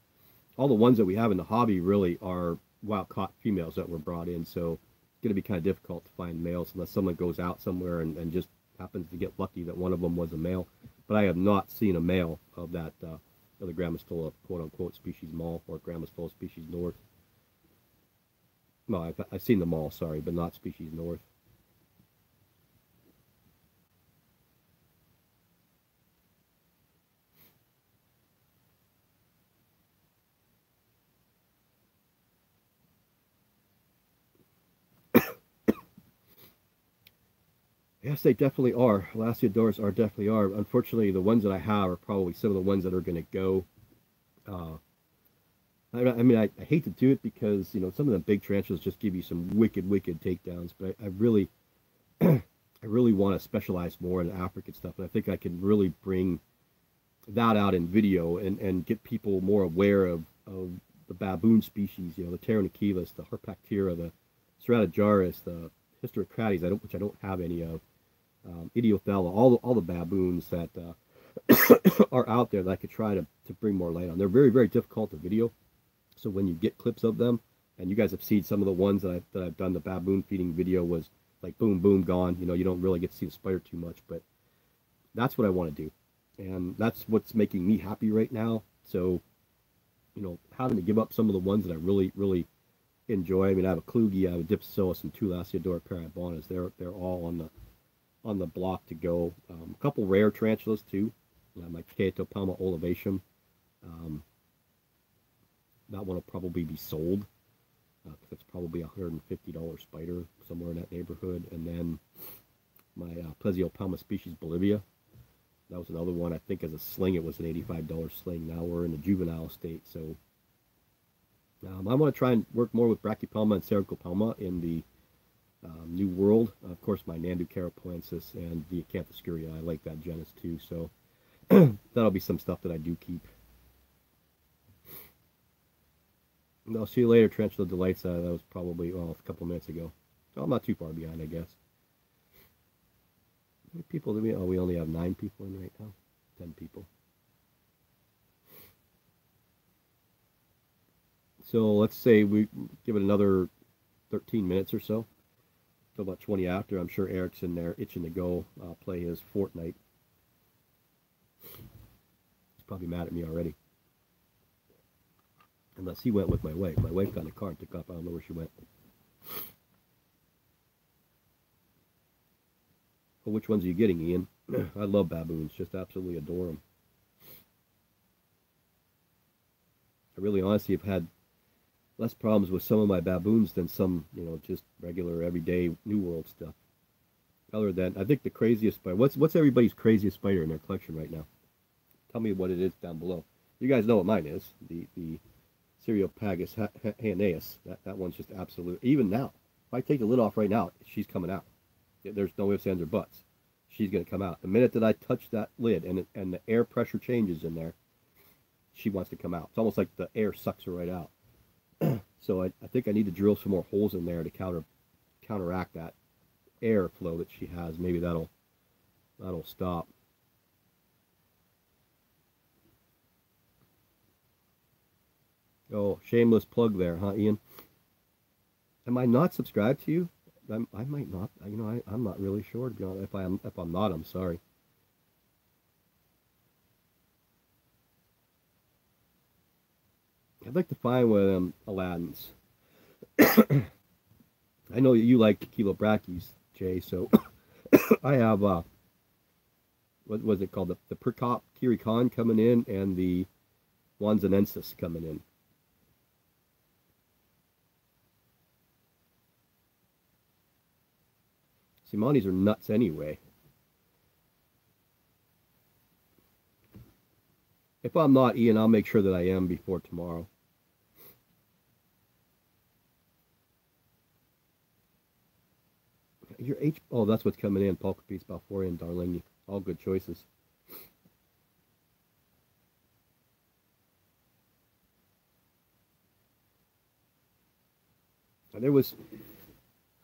all the ones that we have in the hobby really are wild caught females that were brought in. So it's going to be kind of difficult to find males unless someone goes out somewhere and just happens to get lucky that one of them was a male. But I have not seen a male of that of the Grammostola quote unquote species mall or Grammostola species north. No, I've seen the mall, sorry, but not species north. Yes, they definitely are. Lasiodores are definitely are. Unfortunately, the ones that I have are probably some of the ones that are going to go. Uh, I mean, I hate to do it because some of the big tarantulas just give you some wicked takedowns. But I really, I really want to specialize more in African stuff, and I think I can really bring that out in video and get people more aware of the baboon species. The Pteronachilus, the Harpactira, the Ceratojaurus, the Hysterocrates, which I don't have any of. Idiothala, all the baboons that are out there that I could try to bring more light on. They're very, very difficult to video. So when you get clips of them, and you guys have seen some of the ones that I've done, the baboon feeding video was like boom, boom, gone. You don't really get to see the spider too much, but that's what I want to do. And that's what's making me happy right now. So, having to give up some of the ones that I really, really enjoy. I mean, I have a Kluge, I have a Dipsacillus, and two Lasiodora paraibonas. They're all on the block to go. A couple rare tarantulas too. My Chaetopelma olivacum. Um, that one will probably be sold. It's probably $150 spider, somewhere in that neighborhood. And then my Plesiopelma species Bolivia. That was another one. I think as a sling, it was an $85 sling. Now we're in the juvenile state. So I want to try and work more with Brachypelma and Cericopelma in the New World. Of course, my Nanducarapoensis and the Acanthoscuria. I like that genus too. So that'll be some stuff that I do keep. And I'll see you later, Tarantula Delights. That was probably, well, a couple minutes ago. So I'm not too far behind, I guess. How many people do we? Oh, we only have 9 people in right now. 10 people. So let's say we give it another 13 minutes or so. So about 20 after. I'm sure Eric's in there itching to go play his Fortnite. He's probably mad at me already. Unless he went with my wife. My wife got in the car and took off. I don't know where she went. Well, which ones are you getting, Ian? I love baboons. Just absolutely adore them. I really honestly have had less problems with some of my baboons than some, just regular everyday New World stuff. Other than, I think the craziest spider. What's everybody's craziest spider in their collection right now? Tell me what it is down below. You guys know what mine is. The Seriopagus hanaeus. That one's just absolute. Even now, if I take the lid off right now, she's coming out. There's no ifs, ands, or buts. She's going to come out. The minute that I touch that lid and the air pressure changes in there, she wants to come out. It's almost like the air sucks her right out. So I think I need to drill some more holes in there to counteract that air flow that she has. Maybe that'll stop. Oh, shameless plug there, huh, Ian? Am I not subscribed to you? I might not. I'm not really sure, to be honest. If I'm not, I'm sorry. I'd like to find one of them Aladdins. I know you like Chilobrachys, Jay, so I have, what was it called? The Percop Kirikan coming in and the Wanzanensis coming in. Simanis are nuts anyway. If I'm not, Ian, I'll make sure that I am before tomorrow. Oh, that's what's coming in. Pulchripes, Balfouri, and Darlingi. All good choices. There was,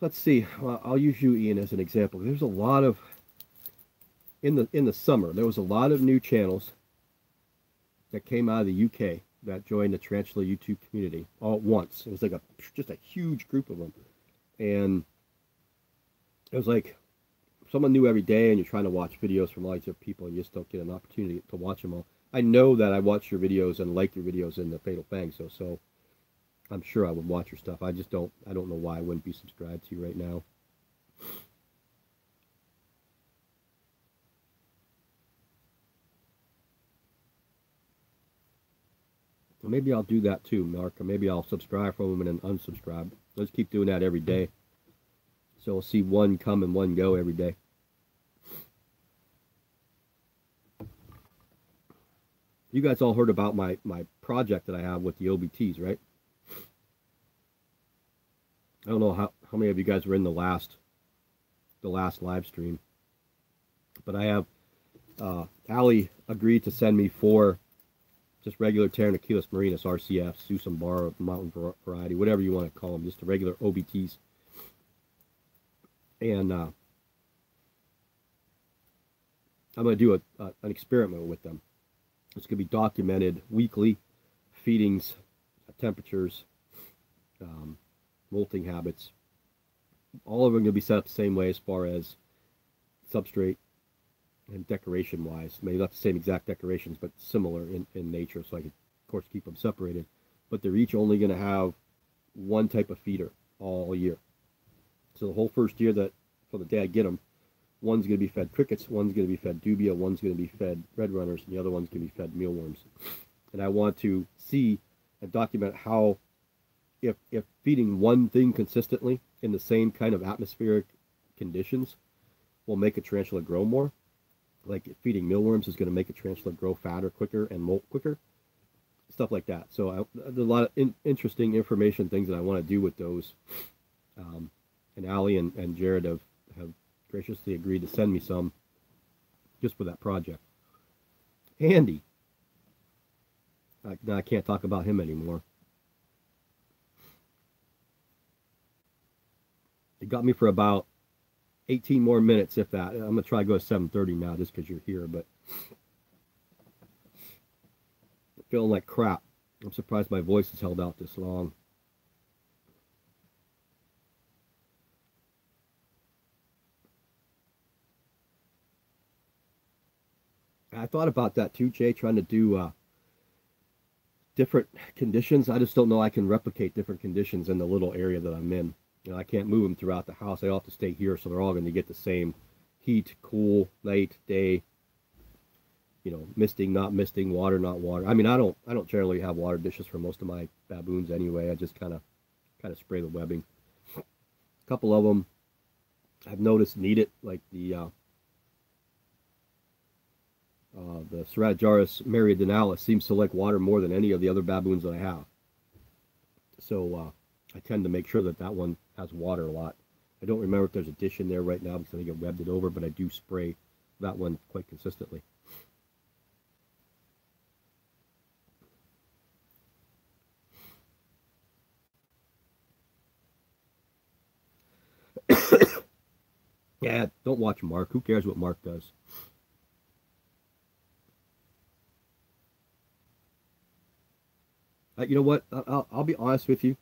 let's see, I'll use you, Ian, as an example. There's a lot of, in the summer, there was a lot of new channels that came out of the UK that joined the Tarantula YouTube community all at once. It was like just a huge group of them. And it was like someone new every day, and you're trying to watch videos from all these other people, and you just don't get an opportunity to watch them all. I know that I watch your videos and like your videos in the Fatal Fang, so I'm sure I would watch your stuff. I don't know why I wouldn't be subscribed to you right now. Well, maybe I'll do that too, Mark. Or maybe I'll subscribe from them and then unsubscribe. Let's keep doing that every day. So we'll see one come and one go every day. You guys all heard about my project that I have with the OBTs, right? I don't know how many of you guys were in the last live stream, but I have Allie agreed to send me 4 just regular Pteronachilus marinus RCF, Susumbar, mountain variety, whatever you want to call them, just the regular OBTs. And I'm going to do an experiment with them. It's going to be documented weekly, feedings, temperatures, molting habits. All of them are going to be set up the same way as far as substrate and decoration wise. Maybe not the same exact decorations, but similar in nature, so I can of course keep them separated. But they're each only going to have one type of feeder all year. So the whole first year, that from the day I get them, one's going to be fed crickets, one's going to be fed dubia, one's going to be fed red runners, and the other one's going to be fed mealworms. And I want to see and document how, if feeding one thing consistently in the same kind of atmospheric conditions will make a tarantula grow more. Like feeding mealworms is going to make a tarantula grow fatter quicker and molt quicker. Stuff like that. So there's a lot of interesting information, things that I want to do with those. And Allie and Jared have graciously agreed to send me some just for that project. Andy. I can't talk about him anymore. It got me for about 18 more minutes, if that. I'm going to try to go to 7:30 now just because you're here, but I'm feeling like crap. I'm surprised my voice has held out this long. I thought about that too, Jay, trying to do different conditions. I just don't know I can replicate different conditions in the little area that I'm in. You know, I can't move them throughout the house. They all have to stay here, so they're all going to get the same heat, cool, night, day. You know, misting, not misting, water, not water. I mean, I don't generally have water dishes for most of my baboons anyway. I just kind of spray the webbing. A couple of them I've noticed need it, like the Ceratosaurus meridionalis seems to like water more than any of the other baboons that I have. So I tend to make sure that that one has water a lot. I don't remember if there's a dish in there right now because I think I webbed it over, but I do spray that one quite consistently. Yeah, don't watch Mark. Who cares what Mark does? You know what? I'll be honest with you.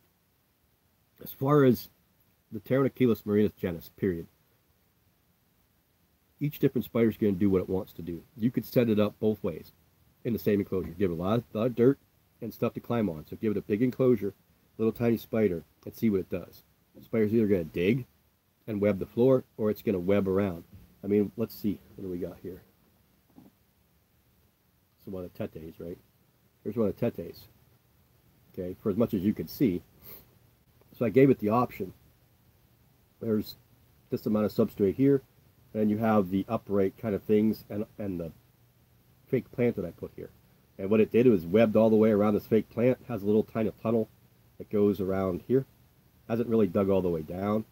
As far as the Pteronachilus marinus genus, period, each different spider is going to do what it wants to do. You could set it up both ways in the same enclosure. Give it a lot of dirt and stuff to climb on. So give it a big enclosure, little tiny spider, and see what it does. The spider's either going to dig and web the floor, or it's going to web around. I mean, let's see. What do we got here? So one of the tetes, right? Here's one of the tetes. Okay, for as much as you can see. So I gave it the option. There's this amount of substrate here, and you have the upright kind of things and the fake plant that I put here. And what it did was webbed all the way around this fake plant, has a little tiny tunnel that goes around here. Hasn't really dug all the way down,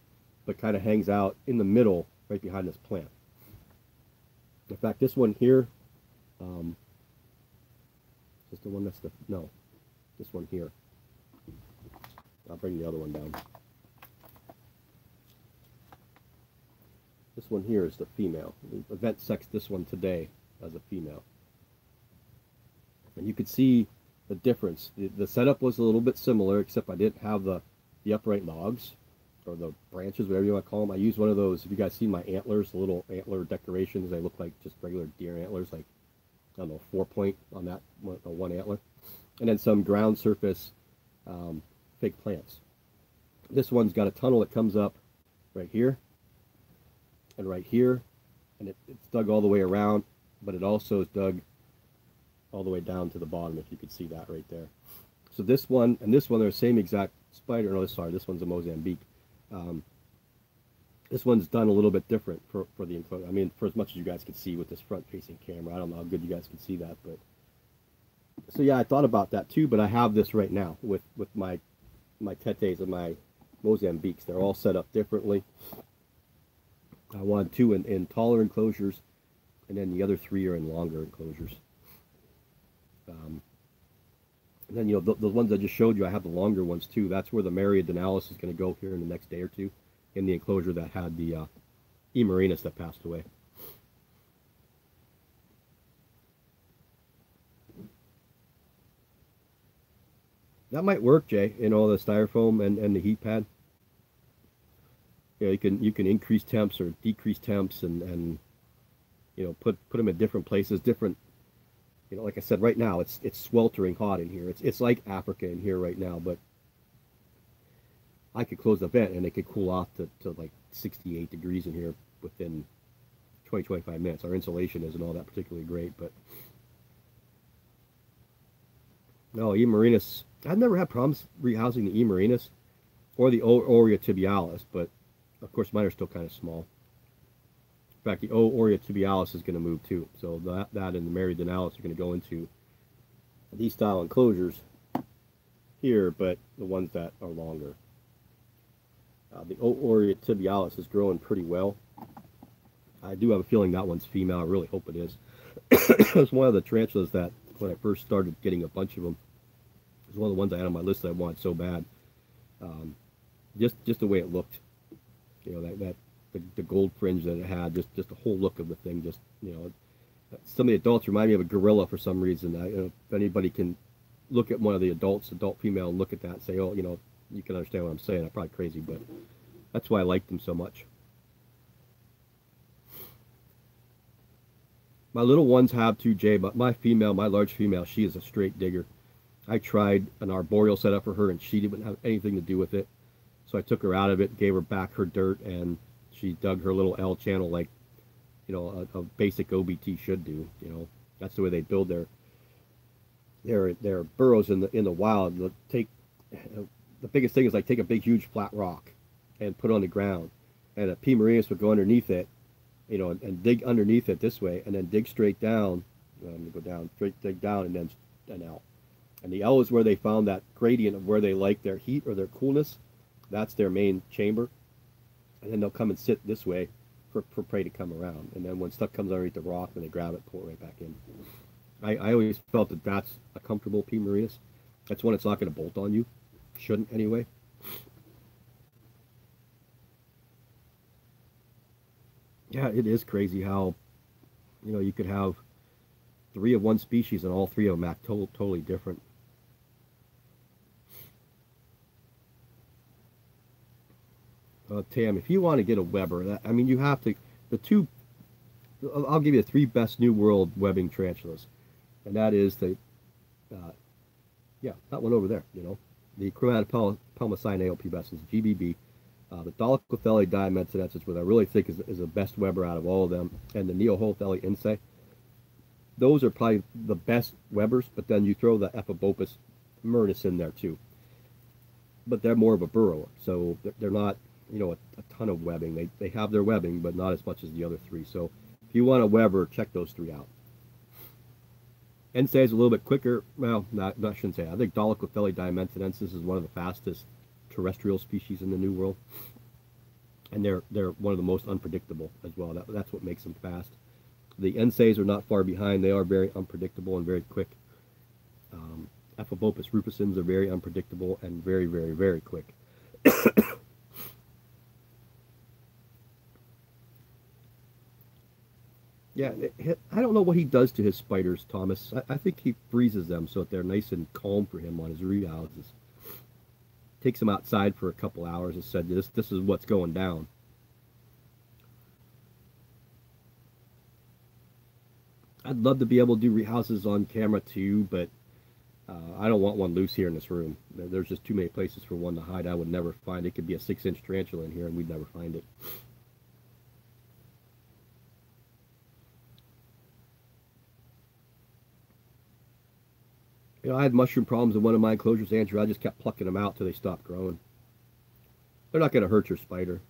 but kind of hangs out in the middle right behind this plant. In fact, this one here, is the one that's the, no, this one here. I'll bring the other one down. This one here is the female. We event sexed this one today as a female. And you could see the difference. The setup was a little bit similar, except I didn't have the upright logs, or the branches, whatever you want to call them. I used one of those, if you guys see my antlers, the little antler decorations, they look like just regular deer antlers, like, I don't know, 4-point on that one antler. And then some ground surface fake plants. This one's got a tunnel that comes up right here and right here, and it's dug all the way around, but it also is dug all the way down to the bottom, if you could see that right there. So this one and this one are the same exact spider. No, sorry, this one's a Mozambique. This one's done a little bit different for the enclosure. I mean, for as much as you guys can see with this front-facing camera. I don't know how good you guys can see that, but so yeah, I thought about that too. But I have this right now with my tetes and my Mozambiques. They're all set up differently. I wanted 2 in taller enclosures, and then the other 3 are in longer enclosures. And then, you know, the ones I just showed you, I have the longer ones too. That's where the meridionalis is going to go here in the next day or two, in the enclosure that had the E. marinus that passed away. That might work, Jay, in all the styrofoam and the heat pad. You know, you can increase temps or decrease temps, and you know, put them in different places, different. You know, like I said, right now it's sweltering hot in here. It's like Africa in here right now, but I could close the vent and it could cool off to like 68 degrees in here within 20-25 minutes. Our insulation isn't all that particularly great, but no, E. marinus. I've never had problems rehousing the E. marinus or the Aurea tibialis, but of course mine are still kind of small. fact, the O. aurea tibialis is going to move too. So that and the meridionalis are going to go into these style enclosures here, but the ones that are longer. The O. aurea tibialis is growing pretty well. I do have a feeling that one's female. I really hope it is. It's one of the tarantulas that, when I first started getting a bunch of them, it was one of the ones I had on my list that I wanted so bad. Just the way it looked, you know, the gold fringe that it had, just the whole look of the thing. Just, you know, some of the adults remind me of a gorilla for some reason. You know, if anybody can look at one of the adult female, and look at that and say, oh, you know, you can understand what I'm saying. I'm probably crazy, but that's why I liked them so much. My little ones have too, Jay, but my large female, she is a straight digger. I tried an arboreal setup for her, and she didn't have anything to do with it. So I took her out of it, gave her back her dirt, and she dug her little L channel like, you know, a basic OBT should do. You know, that's the way they build their burrows in the wild. The biggest thing is like take a big huge flat rock and put it on the ground, and a P. marius would go underneath it, you know, and dig underneath it this way, and then dig straight down. Go down, straight dig down, and then out. And the L is where they found that gradient of where they like their heat or their coolness. That's their main chamber. And then they'll come and sit this way for prey to come around. And then when stuff comes underneath the rock, then they grab it, pull it right back in. I always felt that that's a comfortable P. marius. That's one it's not going to bolt on you. Shouldn't anyway. Yeah, it is crazy how, you know, you could have 3 of one species and all 3 of them act totally different. Tam, if you want to get a Weber, I mean, you have to, I'll give you the 3 best New World webbing tarantulas. And that is yeah, that one over there, you know, the Chromatopelmacine aopubescens, GBB, the Dolichothele diamantinensis, which I really think is the best Weber out of all of them, and the Neoholthele insae. Those are probably the best Webers, but then you throw the Ephebopus myrtus in there too. But they're more of a burrower, so they're not, you know, a ton of webbing. They have their webbing, but not as much as the other 3. So if you want a Weber, check those 3 out. Insae is a little bit quicker. Well, I shouldn't say. I think Dolichothele diamantinensis is one of the fastest terrestrial species in the New World, and they're one of the most unpredictable as well. That's what makes them fast. The Insaes are not far behind. They are very unpredictable and very quick. Ephebopus rufescens are very unpredictable and very, very, very quick. Yeah, I don't know what he does to his spiders, Thomas. I think he freezes them so that they're nice and calm for him on his rehouses. Takes them outside for a couple hours and said, this is what's going down. I'd love to be able to do rehouses on camera too, but I don't want one loose here in this room. There's just too many places for one to hide. I would never find it. Could be a 6-inch tarantula in here and we'd never find it. You know, I had mushroom problems in one of my enclosures, Andrew. I just kept plucking them out till they stopped growing. They're not going to hurt your spider.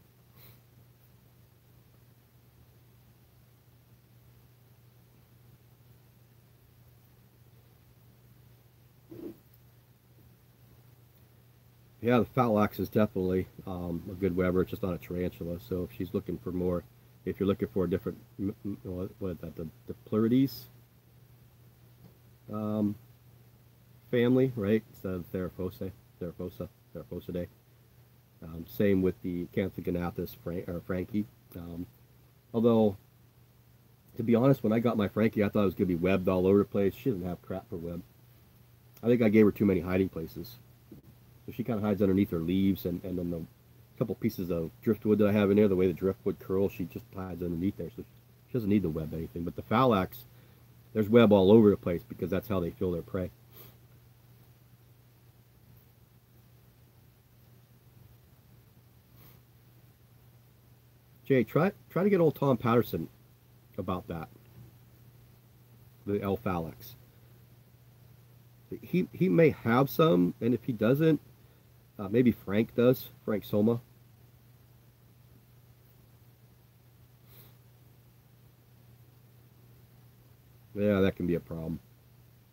Yeah, the Phalax is definitely a good Weber. It's just not a tarantula. So if she's looking for more, if you're looking for a different, what is that, the Pleurodes family, right? Instead of Theraphosa. Same with the Canthognathus Frankie. Although, to be honest, when I got my Frankie, I thought it was going to be webbed all over the place. She doesn't have crap for web. I think I gave her too many hiding places. So she kind of hides underneath her leaves, and then the couple pieces of driftwood that I have in there, the way the driftwood curls, she just hides underneath there. So she doesn't need to web anything. But the Phalax, there's web all over the place because that's how they feel their prey. Jay, try to get old Tom Patterson about that. The L. Phalax. He may have some, and if he doesn't, maybe Frank does. Frank Soma. Yeah, that can be a problem.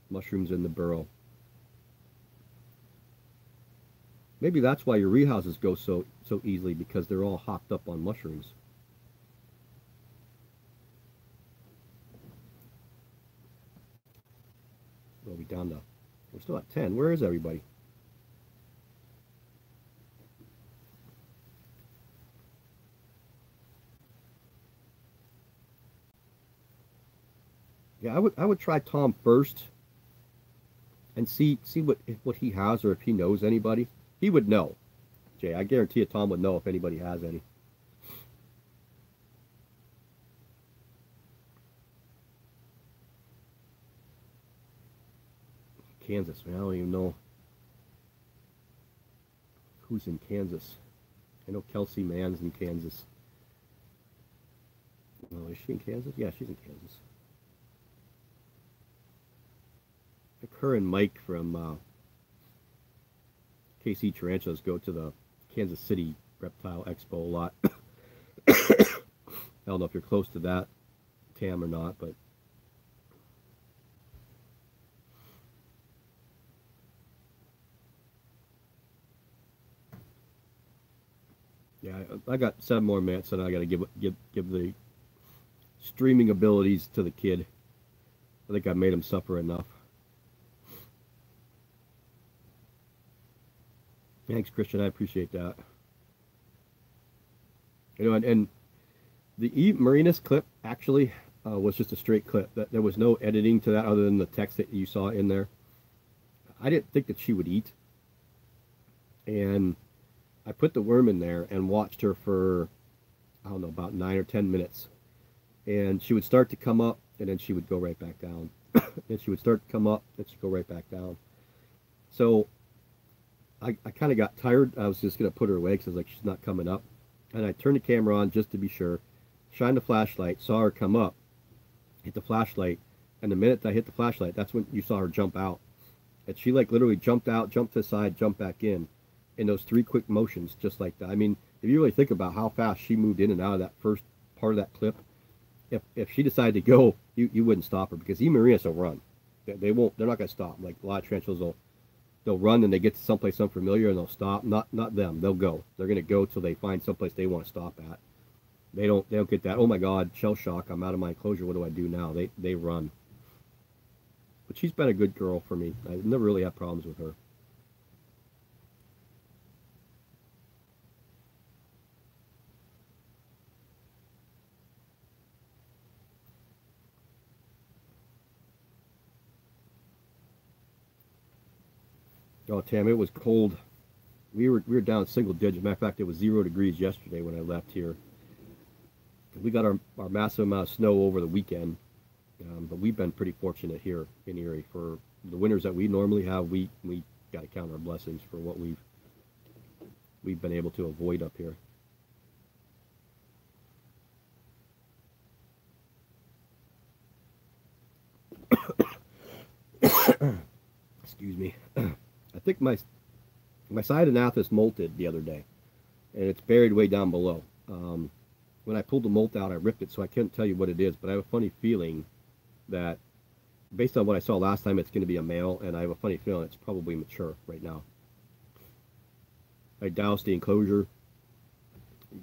Mushrooms in the burrow. Maybe that's why your rehouses go so easily, because they're all hopped up on mushrooms. We'll be down to, we're still at 10. Where is everybody? Yeah, I would try Tom first and see what he has, or if he knows anybody. He would know. Jay, I guarantee you Tom would know if anybody has any. Kansas, man, I don't even know who's in Kansas. I know Kelsey Mann's in Kansas. Oh, is she in Kansas? Yeah, she's in Kansas. Like her and Mike from KC Tarantulas go to the Kansas City Reptile Expo a lot. I don't know if you're close to that, Tam, or not, but yeah, I got 7 more minutes, and I got to give the streaming abilities to the kid. I think I made him suffer enough. Thanks, Christian. I appreciate that. And the E Marinus clip actually was just a straight clip. That there was no editing to that other than the text that you saw in there. I didn't think that she would eat, and I put the worm in there and watched her for, I don't know, about 9 or 10 minutes, and she would start to come up, and then she would go right back down. And she would start to come up, and she'd go right back down. So I kind of got tired. I was just going to put her away because I was like, she's not coming up. And I turned the camera on just to be sure, shined the flashlight, saw her come up, hit the flashlight, and the minute I hit the flashlight, that's when you saw her jump out. And she like literally jumped out, jumped to the side, jumped back in those 3 quick motions, just like that. I mean, if you really think about how fast she moved in and out of that first part of that clip, if she decided to go, you wouldn't stop her, because even Marinas will run. They won't. They're not going to stop. Like a lot of tarantulas they'll run and they get to someplace unfamiliar and they'll stop. Not them. They'll go. They're going to go till they find someplace they want to stop at. They don't get that, oh my God, shell shock, I'm out of my enclosure, what do I do now? They run. But she's been a good girl for me. I've never really had problems with her. Oh, Tam, it was cold. We were down single digits. Matter of fact, it was 0 degrees yesterday when I left here. We got our massive amount of snow over the weekend, but we've been pretty fortunate here in Erie. For the winters that we normally have, we got to count our blessings for what we've been able to avoid up here. Excuse me. I think my side anathis molted the other day, and it's buried way down below. When I pulled the molt out, I ripped it, so I can't tell you what it is, but I have a funny feeling that, based on what I saw last time, it's going to be a male, and I have a funny feeling it's probably mature right now. I doused the enclosure,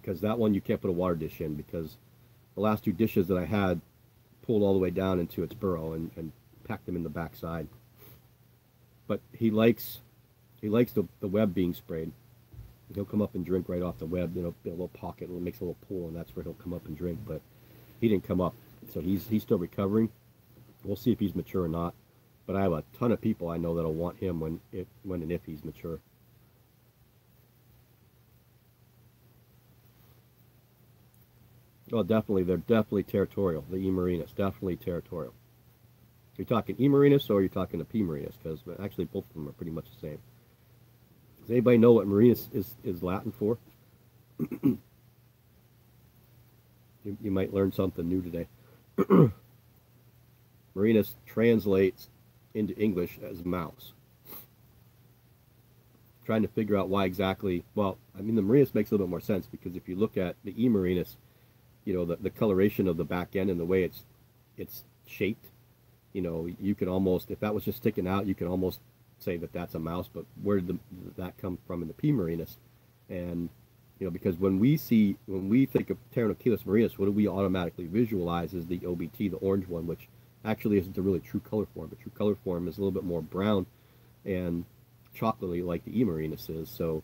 because that one you can't put a water dish in, because the last 2 dishes that I had pulled all the way down into its burrow and packed them in the backside. But he likes the web being sprayed. He'll come up and drink right off the web, a little pocket, and it makes a little pool, and that's where he'll come up and drink. But he didn't come up, so he's still recovering. We'll see if he's mature or not. But I have a ton of people I know that'll want him when and if he's mature. Oh, definitely, they're definitely territorial. The E. marinus, definitely territorial. You're talking E. marinus or you're talking the P. marinus, because actually both of them are pretty much the same. Does anybody know what marinus is Latin for? You might learn something new today. Marinus translates into English as mouse. Trying to figure out why exactly. Well, I mean, the marinus makes a little bit more sense, because if you look at the E. marinus, the coloration of the back end and the way it's shaped, you know, you could almost, if that was just sticking out, you could almost say that that's a mouse. But where did that come from in the P. marinus? And you know, because when we think of Pteranochelys marinus, what do we automatically visualize is the OBT, the orange one, which actually isn't the really true color form. The true color form is a little bit more brown and chocolatey like the E. marinus is. So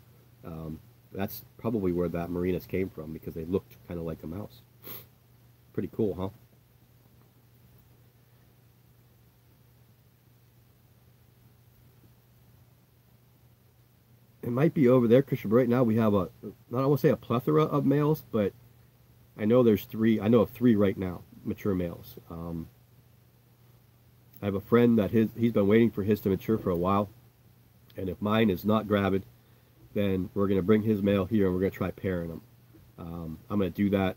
that's probably where that marinus came from, because they looked kind of like a mouse. Pretty cool, huh? It might be over there, Christian. Right now we have a, not I want to say a plethora of males, but I know there's three. I know of three right now, mature males. I have a friend that he's been waiting for his to mature for a while, and if mine is not gravid, then we're going to bring his male here and we're going to try pairing them. I'm going to do that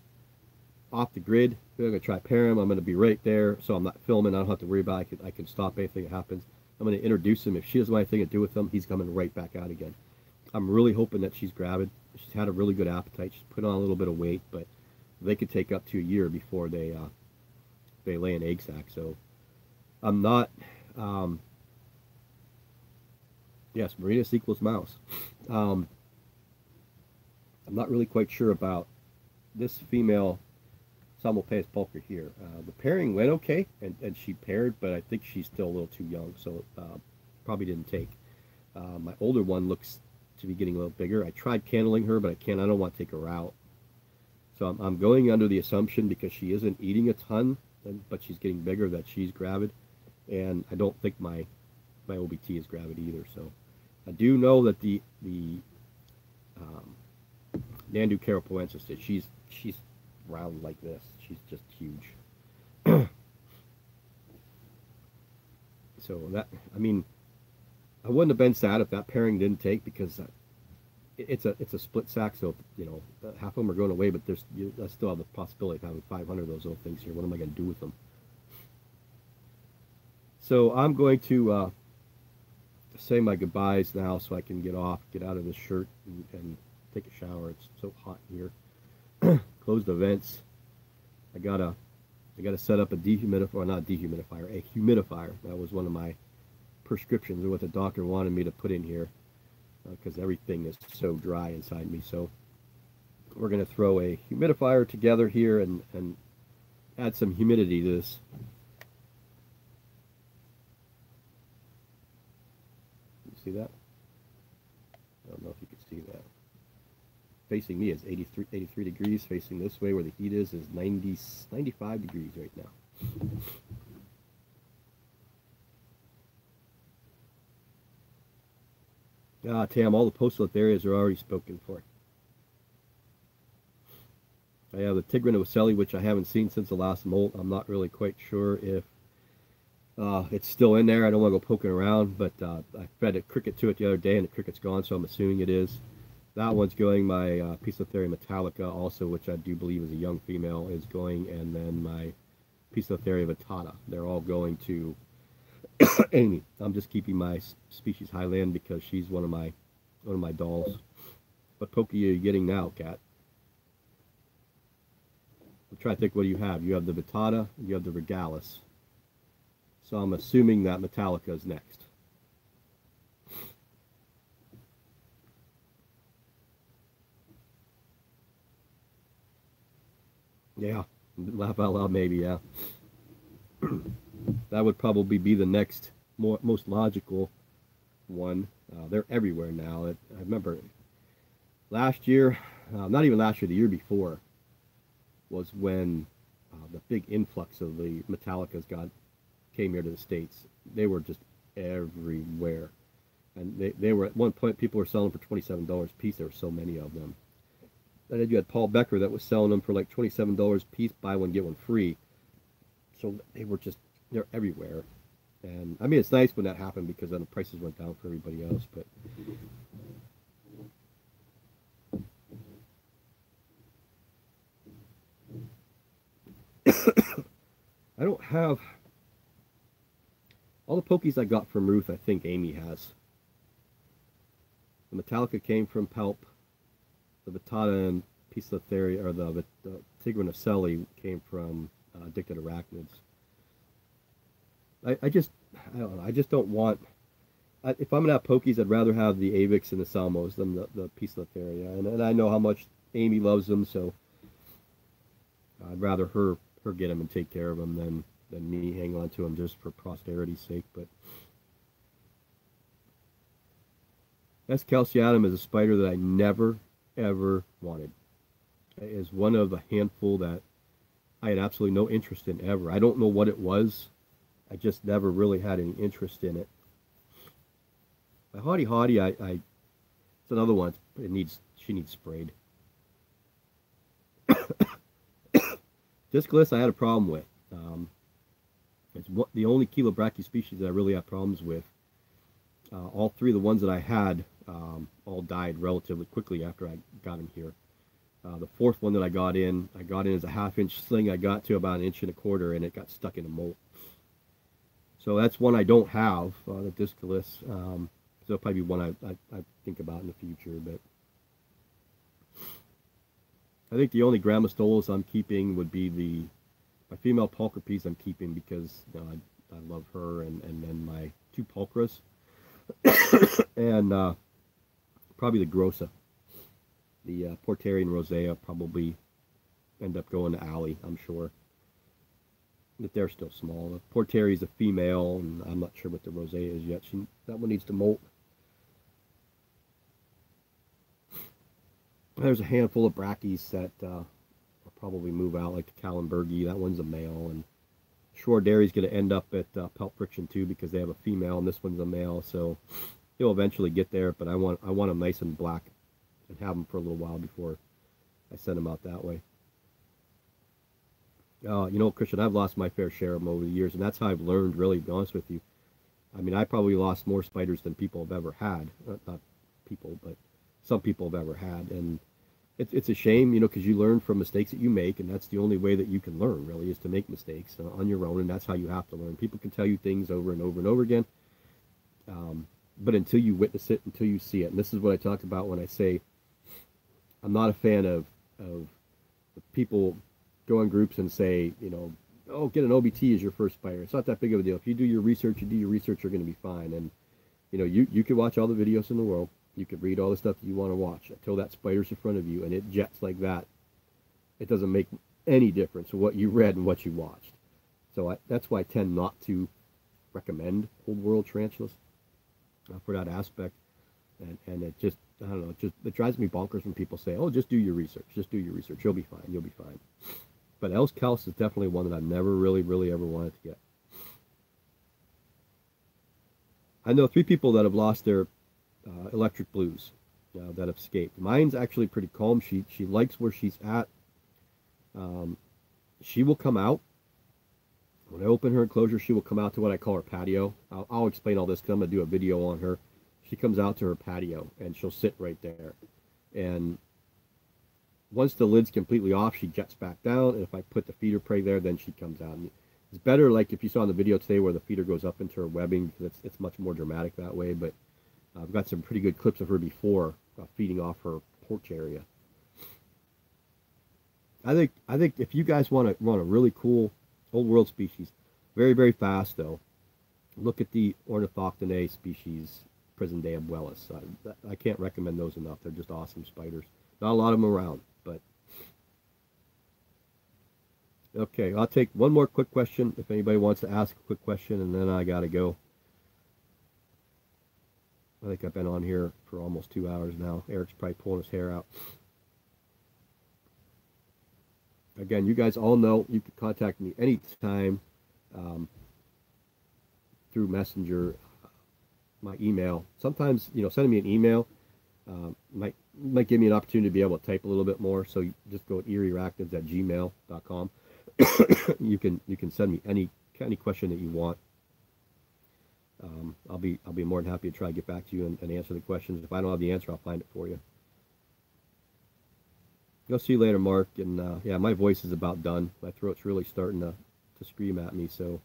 off the grid. We're going to try pair him. I'm going to be right there, so I'm not filming. I don't have to worry about it. I can stop anything that happens. I'm going to introduce him. If she doesn't want anything to do with him, he's coming right back out again. I'm really hoping that she's gravid. She's had a really good appetite. She's put on a little bit of weight, but they could take up to a year before they lay an egg sac. So I'm not. Yes, marinus equals mouse. I'm not really quite sure about this female Simulpaeus pulcher here. The pairing went okay, and she paired, but I think she's still a little too young, so probably didn't take. My older one looks to be getting a little bigger. I tried candling her, but I can't. I don't want to take her out. So I'm going under the assumption, because she isn't eating a ton, but she's getting bigger, that she's gravid. And I don't think my OBT is gravid either. So I do know that the Nandu carapoensis, she's round like this. She's just huge. So that, I mean, I wouldn't have been sad if that pairing didn't take, because it's a split sac. So you know, half of them are going away, but I still have the possibility of having 500 of those little things here. What am I going to do with them? So I'm going to say my goodbyes now, so I can get out of this shirt and take a shower. It's so hot in here. Close the vents. I gotta set up a dehumidifier, not dehumidifier, a humidifier. That was one of my prescriptions, or what the doctor wanted me to put in here, because everything is so dry inside me. So we're going to throw a humidifier together here and add some humidity to this. You see that? I don't know if you can see that. Facing me is 83 degrees. Facing this way, where the heat is 95 degrees right now. Tam, all the postlet areas are already spoken for. I have the Tigrin ocelli, which I haven't seen since the last molt. I'm not really quite sure if it's still in there. I don't want to go poking around, but I fed a cricket to it the other day, and the cricket's gone, so I'm assuming it is. That one's going. My Poecilotheria metallica, also, which I do believe is a young female, is going, and then my Poecilotheria vittata. They're all going to Amy. I'm just keeping my species highland because she's one of my dolls. What poke are you getting now, Cat? I'm trying to think, what do you have? You have the vittata, you have the regalis. So I'm assuming that metallica is next. Yeah, laugh out loud, maybe, yeah. That would probably be the next most logical one. They're everywhere now. I remember last year, not even last year, the year before, was when the big influx of the Metallicas came here to the States. They were just everywhere. And they were, at one point, people were selling for $27 a piece. There were so many of them. And then you had Paul Becker that was selling them for like $27 a piece, buy one, get one free. So they're everywhere. And I mean, it's nice when that happened, because then the prices went down for everybody else. But I don't have all the pokies I got from Ruth. I think Amy has. The Metallica came from Pelp. The Vittata and Poecilotheria, or the Tigrin ocelli, came from Addicted Arachnids. I don't know. I just don't want. If I'm gonna have pokies, I'd rather have the Avix and the Salmos than the Poecilotheria. And I know how much Amy loves them, so I'd rather her get them and take care of them than me hang on to them just for posterity's sake. But S. calceatum is a spider that I never ever wanted. It is one of a handful that I had absolutely no interest in ever. I don't know what it was. I just never really had any interest in it. My Hottie Hottie, it's another one. She needs sprayed. Discus I had a problem with. It's the only Chelobrachys species that I really have problems with. All three of the ones that I had all died relatively quickly after I got them here. The fourth one that I got in as a 1/2-inch sling. I got to about 1.25 inches and it got stuck in a molt. So that's one I don't have, the Discus. So it'll probably be one I think about in the future. But I think the only Grammostolas I'm keeping would be my female Pulchripes I'm keeping because I love her, and then my two Pulchras, and probably the Grossa. The Porteri and Rosea probably end up going to Alley, I'm sure. But they're still small. The Porteri is a female, and I'm not sure what the Rosea is yet. That one needs to molt. There's a handful of Brackies that will probably move out, like the Kallenbergi. That one's a male, and Schroederie's going to end up at Pelt Friction too because they have a female, and this one's a male. So he'll eventually get there, but I want them nice and black and have them for a little while before I send them out that way. You know, Christian, I've lost my fair share of them over the years, and that's how I've learned, really, to be honest with you. I mean, I probably lost more spiders than people have ever had. Not people, but some people have ever had. And it's a shame, you know, because you learn from mistakes that you make, and that's the only way that you can learn, really, is to make mistakes on your own, and that's how you have to learn. People can tell you things over and over and over again, but until you witness it, until you see it. And this is what I talk about when I say I'm not a fan of people go in groups and say, you know, oh, get an OBT as your first spider. It's not that big of a deal. If you do your research, you're going to be fine. And, you know, you can watch all the videos in the world. You could read all the stuff that you want to watch until that spider's in front of you and it jets like that. It doesn't make any difference what you read and what you watched. So that's why I tend not to recommend old world tarantulas for that aspect. And it just, I don't know, it drives me bonkers when people say, oh, just do your research. Just do your research. You'll be fine. You'll be fine. But Els Calce is definitely one that I've never really, really ever wanted to get. I know 3 people that have lost their electric blues that have escaped. Mine's actually pretty calm. She likes where she's at. She will come out. When I open her enclosure, she will come out to what I call her patio. I'll explain all this because I'm going to do a video on her. She comes out to her patio, and she'll sit right there. And once the lid's completely off, she jets back down, and if I put the feeder prey there, then she comes out. And it's better, like if you saw in the video today where the feeder goes up into her webbing, because it's much more dramatic that way. But I've got some pretty good clips of her before feeding off her porch area. I think if you guys want a really cool old world species, very, very fast though, look at the Ornithoctonae species, Prison de Abuelas. I can't recommend those enough. They're just awesome spiders. Not a lot of them around, but okay. I'll take one more quick question if anybody wants to ask a quick question, and then I gotta go. I think I've been on here for almost 2 hours now. Eric's probably pulling his hair out. Again, you guys all know you can contact me anytime through Messenger, my email. Sometimes, you know, sending me an email might give me an opportunity to be able to type a little bit more. So you just go to eeriearachnids@gmail.com. you can send me any question that you want. I'll be more than happy to try to get back to you and answer the questions. If I don't have the answer, I'll find it for you. I'll see you later, Mark. And yeah, my voice is about done. My throat's really starting to scream at me. So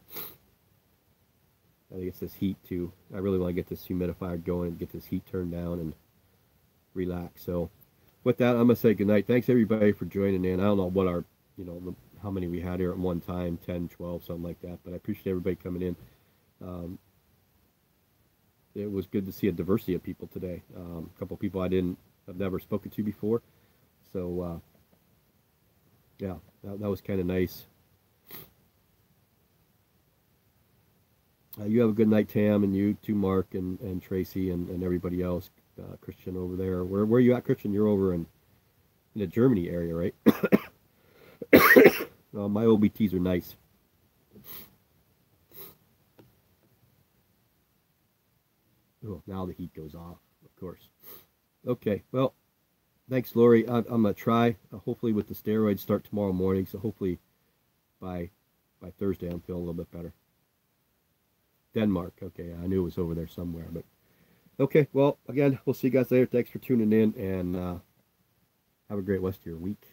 I think it's this heat too. I really want to get this humidifier going and get this heat turned down and relax. So with that, I'm gonna say goodnight. Thanks everybody for joining in. I don't know what our, you know, how many we had here at one time, 10, 12, something like that. But I appreciate everybody coming in. Um, it was good to see a diversity of people today. A couple of people I've never spoken to before. So, yeah, that was kind of nice. You have a good night, Tam, and you too, Mark, and Tracy, and everybody else. Christian over there. Where are you at, Christian? You're over in the Germany area, right? My OBTs are nice. Oh, now the heat goes off, of course. Okay, well, thanks, Lori. I'm gonna try. Hopefully, with the steroids, start tomorrow morning. So hopefully by Thursday, I'm feeling a little bit better. Denmark. Okay, I knew it was over there somewhere, but okay. Well, again, we'll see you guys later. Thanks for tuning in, and have a great rest of your week.